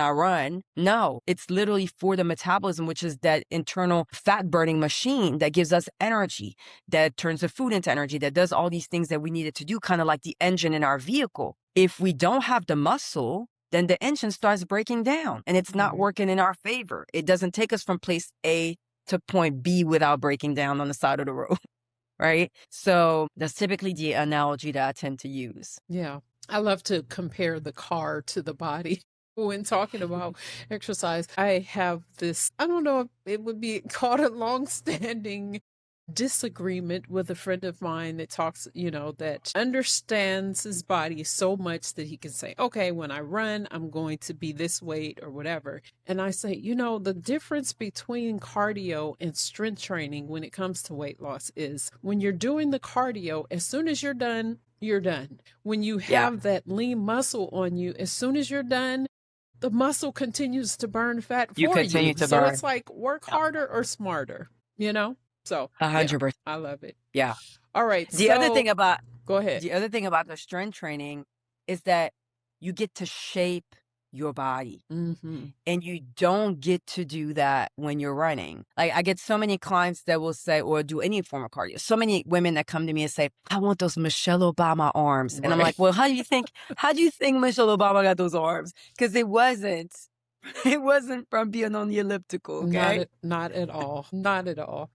run? No, it's literally for the metabolism, which is that internal fat burning machine that gives us energy, that turns the food into energy, that does all these things that we needed to do, kind of like the engine in our vehicle. If we don't have the muscle, then the engine starts breaking down and it's not working in our favor. It doesn't take us from place A to point B without breaking down on the side of the road, right? So that's typically the analogy that I tend to use. Yeah. I love to compare the car to the body. When talking about exercise, I have this, I don't know if it would be called a long-standing disagreement with a friend of mine that talks, that understands his body so much that he can say, okay, when I run, I'm going to be this weight or whatever. And I say, the difference between cardio and strength training when it comes to weight loss is when you're doing the cardio, as soon as you're done, you're done. When you have that lean muscle on you, as soon as you're done, the muscle continues to burn fat for you. Continue to so burn. It's like work harder or smarter, So 100%. I love it. Yeah. All right. The other thing about the strength training is that you get to shape your body, and you don't get to do that when you're running. Like, I get so many clients that will say, or do any form of cardio. So many women that come to me and say, I want those Michelle Obama arms. And I'm like, well, how do you think Michelle Obama got those arms? Because it wasn't from being on the elliptical. Okay. Not at all. Not at all.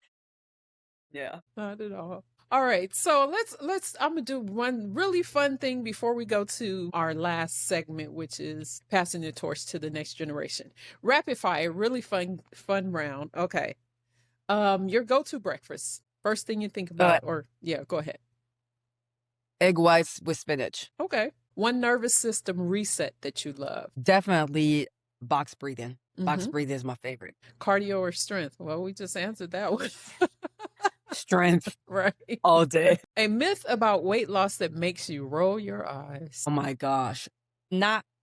Yeah. Not at all. All right. So let's I'm gonna do one really fun thing before we go to our last segment, which is passing the torch to the next generation. Rapid fire, really fun round. Okay. Your go-to breakfast. First thing you think about, go ahead. Egg whites with spinach. Okay. One nervous system reset that you love. Definitely box breathing. Box breathing is my favorite. Cardio or strength? Well, we just answered that one. Strength. Right. All day. A myth about weight loss that makes you roll your eyes. Oh my gosh.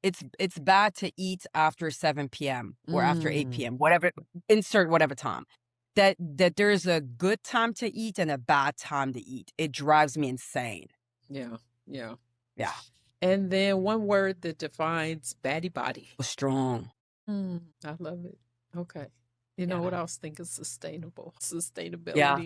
It's bad to eat after 7 p.m. or after 8 p.m. Whatever, insert whatever time. That there's a good time to eat and a bad time to eat. It drives me insane. Yeah. Yeah. And then one word that defines Baddie Body. Strong. I love it. Okay. You know what else think is sustainable? Sustainability. Yeah.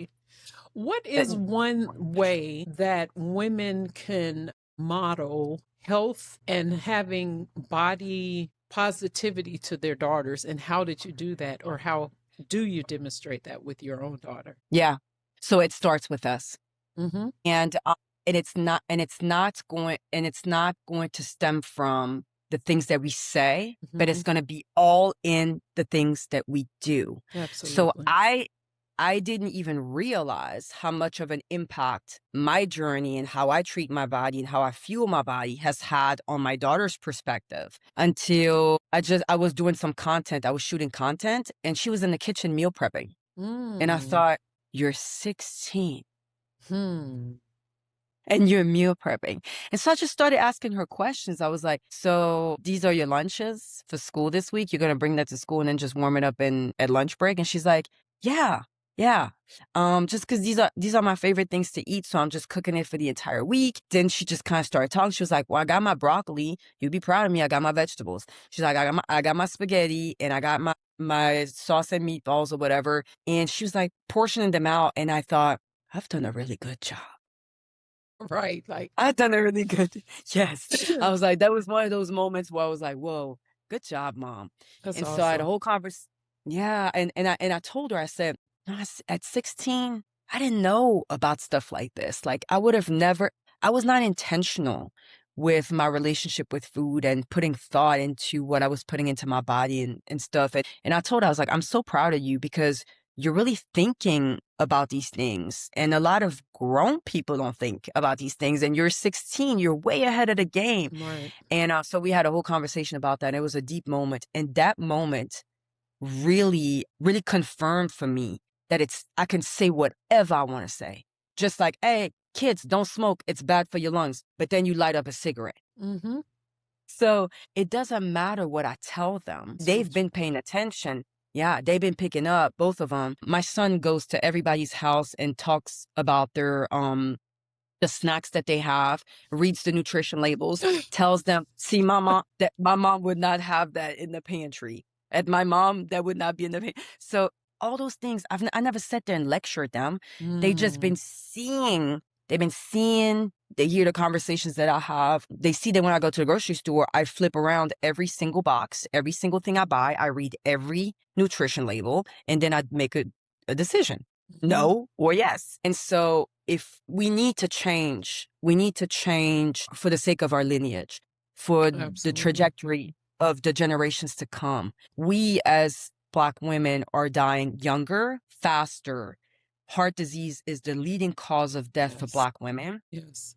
What is one way that women can model health and having body positivity to their daughters? And how did you do that? Or how do you demonstrate that with your own daughter? Yeah. So it starts with us. And it's not going to stem from the things that we say, but it's going to be all in the things that we do. Absolutely. So I didn't even realize how much of an impact my journey and how I treat my body and how I fuel my body has had on my daughter's perspective until I was doing some content. I was shooting content and she was in the kitchen meal prepping. And I thought, you're 16 Hmm. and you're meal prepping. And so I just started asking her questions. I was like, so these are your lunches for school this week? You're going to bring that to school and then just warm it up at lunch break? And she's like, yeah, yeah. Just because these are my favorite things to eat. So I'm just cooking it for the entire week. Then she just kind of started talking. She was like, well, I got my broccoli. You'd be proud of me. I got my vegetables. She's like, I got my spaghetti and I got my sauce and meatballs or whatever. And she was like portioning them out. And I thought, I've done a really good job. Right. Like, I've done a really good. Yes. I was like, that was one of those moments where I was like, whoa, good job, mom. that's And so I had a awesome. whole conversation. Yeah. And I told her, I said, "No, at 16, I didn't know about stuff like this. Like I would have never, I was not intentional with my relationship with food and putting thought into what I was putting into my body and stuff. And I told her, I was like, I'm so proud of you because you're really thinking about these things. And a lot of grown people don't think about these things. And you're 16, you're way ahead of the game. Right. And so we had a whole conversation about that. And it was a deep moment. And that moment really, really confirmed for me that I can say whatever I want to say. Just like, hey, kids, don't smoke. It's bad for your lungs. But then you light up a cigarette. Mm-hmm. So it doesn't matter what I tell them. So They've been paying attention. Yeah, they've been picking up, both of them. My son goes to everybody's house and talks about their the snacks that they have, reads the nutrition labels, tells them, see, mama, that my mom would not have that in the pantry. At my mom, that would not be in the pantry. So all those things, I never sat there and lectured them. They've just been seeing, they hear the conversations that I have. They see that when I go to the grocery store, I flip around every single box, every single thing I buy. I read every nutrition label, and then I make a decision. No or yes. And so if we need to change for the sake of our lineage, for the Absolutely. trajectory of the generations to come. We as Black women are dying younger, faster. Heart disease is the leading cause of death for Yes. Black women. Yes.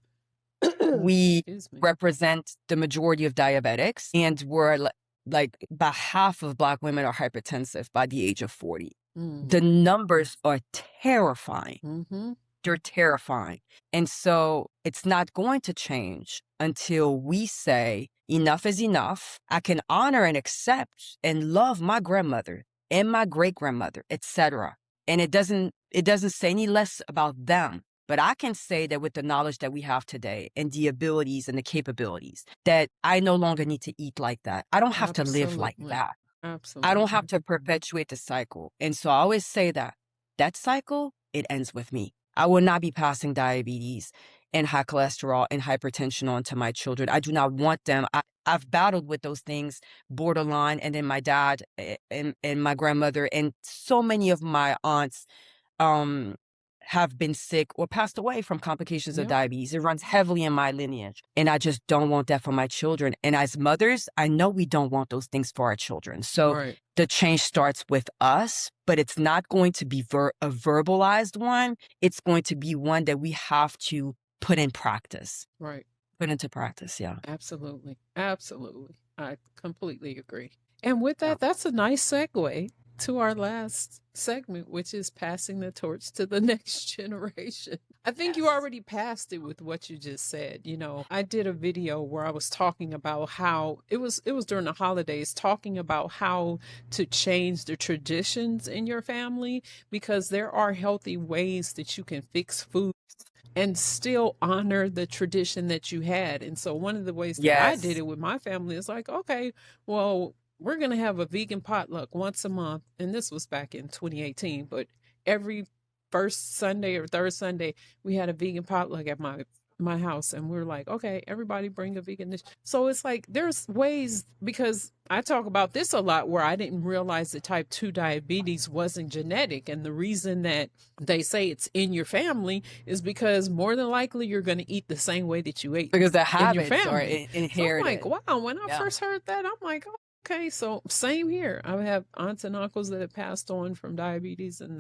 We Excuse me. represent the majority of diabetics, and we're like about half of Black women are hypertensive by the age of 40. The numbers are terrifying. Mm-hmm. They're terrifying. And so it's not going to change until we say enough is enough. I can honor and accept and love my grandmother and my great grandmother, etc. And it doesn't say any less about them. But I can say that with the knowledge that we have today and the abilities and the capabilities, that I no longer need to eat like that. I don't have to live like Absolutely. that. Absolutely. I don't have to perpetuate the cycle. And so I always say that cycle, it ends with me. I will not be passing diabetes and high cholesterol and hypertension on to my children. I do not want them. I've battled with those things, borderline, and then my dad and my grandmother and so many of my aunts have been sick or passed away from complications of Yep. diabetes. It runs heavily in my lineage. And I just don't want that for my children. And as mothers, I know we don't want those things for our children. So Right. the change starts with us, but it's not going to be a verbalized one. It's going to be one that we have to put in practice. Right. Put into practice, yeah. Absolutely. Absolutely. I completely agree. And with Yeah. that, that's a nice segue to our last segment, which is passing the torch to the next generation. I think you Yes. already passed it with what you just said. You know, I did a video where I was talking about how it was during the holidays, talking about how to change the traditions in your family, because there are healthy ways that you can fix food and still honor the tradition that you had. And so one of the ways that I did Yes. it with my family is like, okay, well, we're going to have a vegan potluck once a month. And this was back in 2018, but every first Sunday or third Sunday, we had a vegan potluck at my house, and we're like, okay, everybody bring a vegan dish. So it's like there's ways, because I talk about this a lot, where I didn't realize that type 2 diabetes wasn't genetic, and the reason that they say it's in your family is because more than likely you're going to eat the same way that you ate Because the in your habits are family. So I'm like, inherited. wow, when I Yeah. first heard that, I'm like, oh, okay, so same here. I have aunts and uncles that have passed on from diabetes, and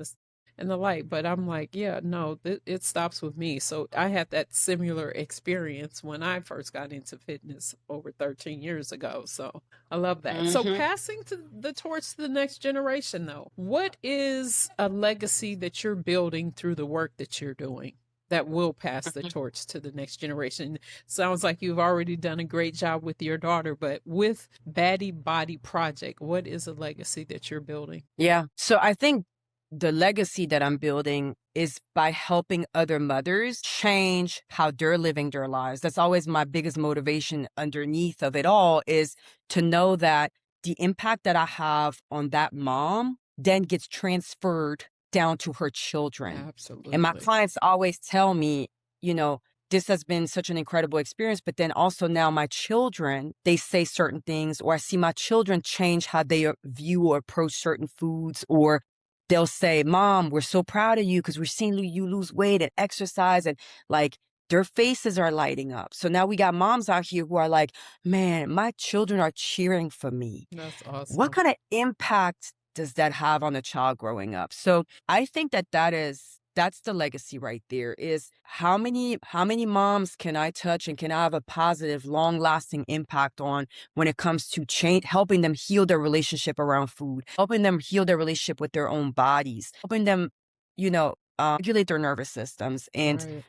and the like. But I'm like, yeah, no, it stops with me. So I had that similar experience when I first got into fitness over 13 years ago. So I love that. So Hmm. passing to the torch to the next generation, though, what is a legacy that you're building through the work that you're doing that will pass the torch to the next generation? Sounds like you've already done a great job with your daughter, but with Baddie Body Project, what is a legacy that you're building? Yeah. So I think the legacy that I'm building is by helping other mothers change how they're living their lives. That's always my biggest motivation underneath of it all, is to know that the impact that I have on that mom then gets transferred down to her children. And my Absolutely. clients always tell me, you know, this has been such an incredible experience, but then also now my children, they say certain things, or I see my children change how they view or approach certain foods, or they'll say, Mom, we're so proud of you because we're seeing you lose weight and exercise, and like their faces are lighting up. So now we got moms out here who are like, man, my children are cheering for me. That's What awesome. kind of impact does that have on a child growing up? So I think that that's the legacy right there, is how many moms can I touch and can I have a positive, long-lasting impact on when it comes to change, helping them heal their relationship around food, helping them heal their relationship with their own bodies, helping them, regulate their nervous systems and Right.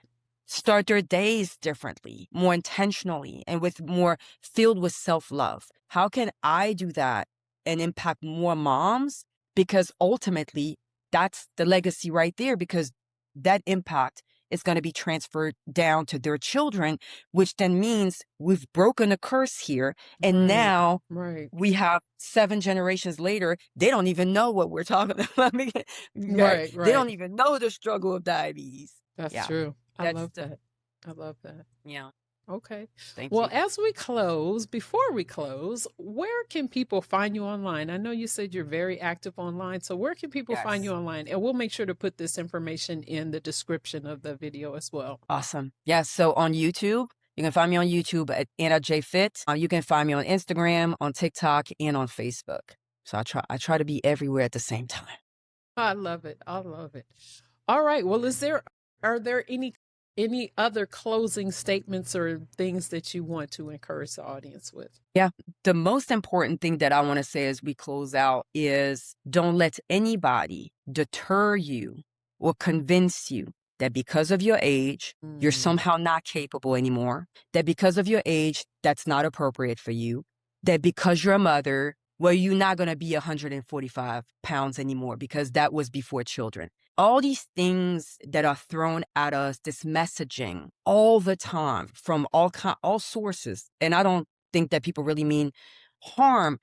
start their days differently, more intentionally, and with more filled with self-love. How can I do that and impact more moms? Because ultimately, that's the legacy right there, because that impact is going to be transferred down to their children, which then means we've broken a curse here. And Right. now Right. we have 7 generations later, they don't even know what we're talking about. Right? Right. They Right. don't even know the struggle of diabetes. That's Yeah. true. I That's love the that. I love that. yeah. Okay. Thank Well, you. as we close, before we close, where can people find you online? I know you said you're very active online. So, where can people find you Yes. online? And we'll make sure to put this information in the description of the video as well. Awesome. Yes. So on YouTube, you can find me on YouTube at Anna J Fit. You can find me on Instagram, on TikTok, and on Facebook. So I try to be everywhere at the same time. I love it. I love it. All right. Well, are there any other closing statements or things that you want to encourage the audience with? Yeah. The most important thing that I want to say as we close out is, don't let anybody deter you or convince you that because of your age, you're Mm, somehow not capable anymore, that because of your age, that's not appropriate for you, that because you're a mother, well, you're not going to be 145 pounds anymore because that was before children. All these things that are thrown at us, this messaging all the time from all sources, and I don't think that people really mean harm,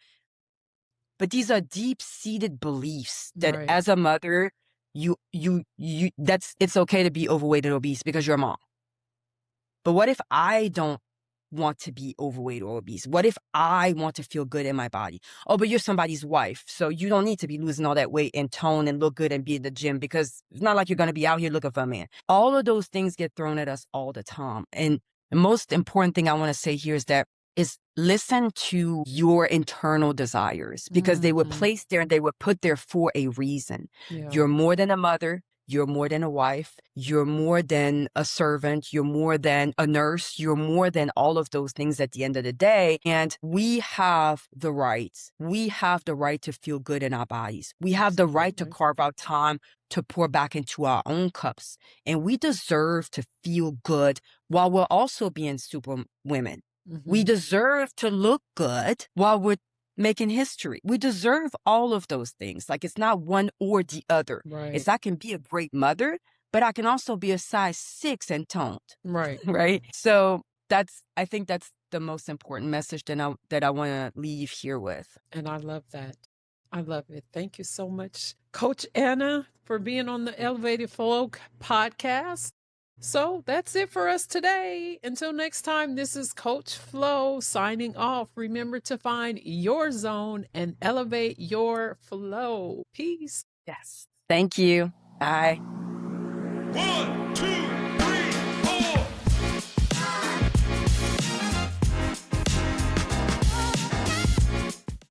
but these are deep-seated beliefs that right. as a mother, it's okay to be overweight and obese because you're a mom. But what if I don't want to be overweight or obese? What if I want to feel good in my body? Oh, but you're somebody's wife, so you don't need to be losing all that weight and tone and look good and be in the gym, because it's not like you're going to be out here looking for a man. All of those things get thrown at us all the time. And the most important thing I want to say here is listen to your internal desires, because they were Hmm. placed there and they were put there for a reason. Yeah. You're more than a mother. You're more than a wife. You're more than a servant. You're more than a nurse. You're more than all of those things at the end of the day. And we have the right. We have the right to feel good in our bodies. We have the right to Absolutely. carve out time to pour back into our own cups. And we deserve to feel good while we're also being super women. We Hmm. deserve to look good while we're making history. We deserve all of those things. Like, it's not one or the other. Right. It's, I can be a great mother, but I can also be a size 6 and toned, Right. right? So I think that's the most important message that I want to leave here with. And I love that. I love it. Thank you so much, Coach Anna, for being on the Elevated Flo podcast. So that's it for us today. Until next time, this is Coach Flo signing off. Remember to find your zone and elevate your flow. Peace. Yes. Thank you. Bye. 1, 2,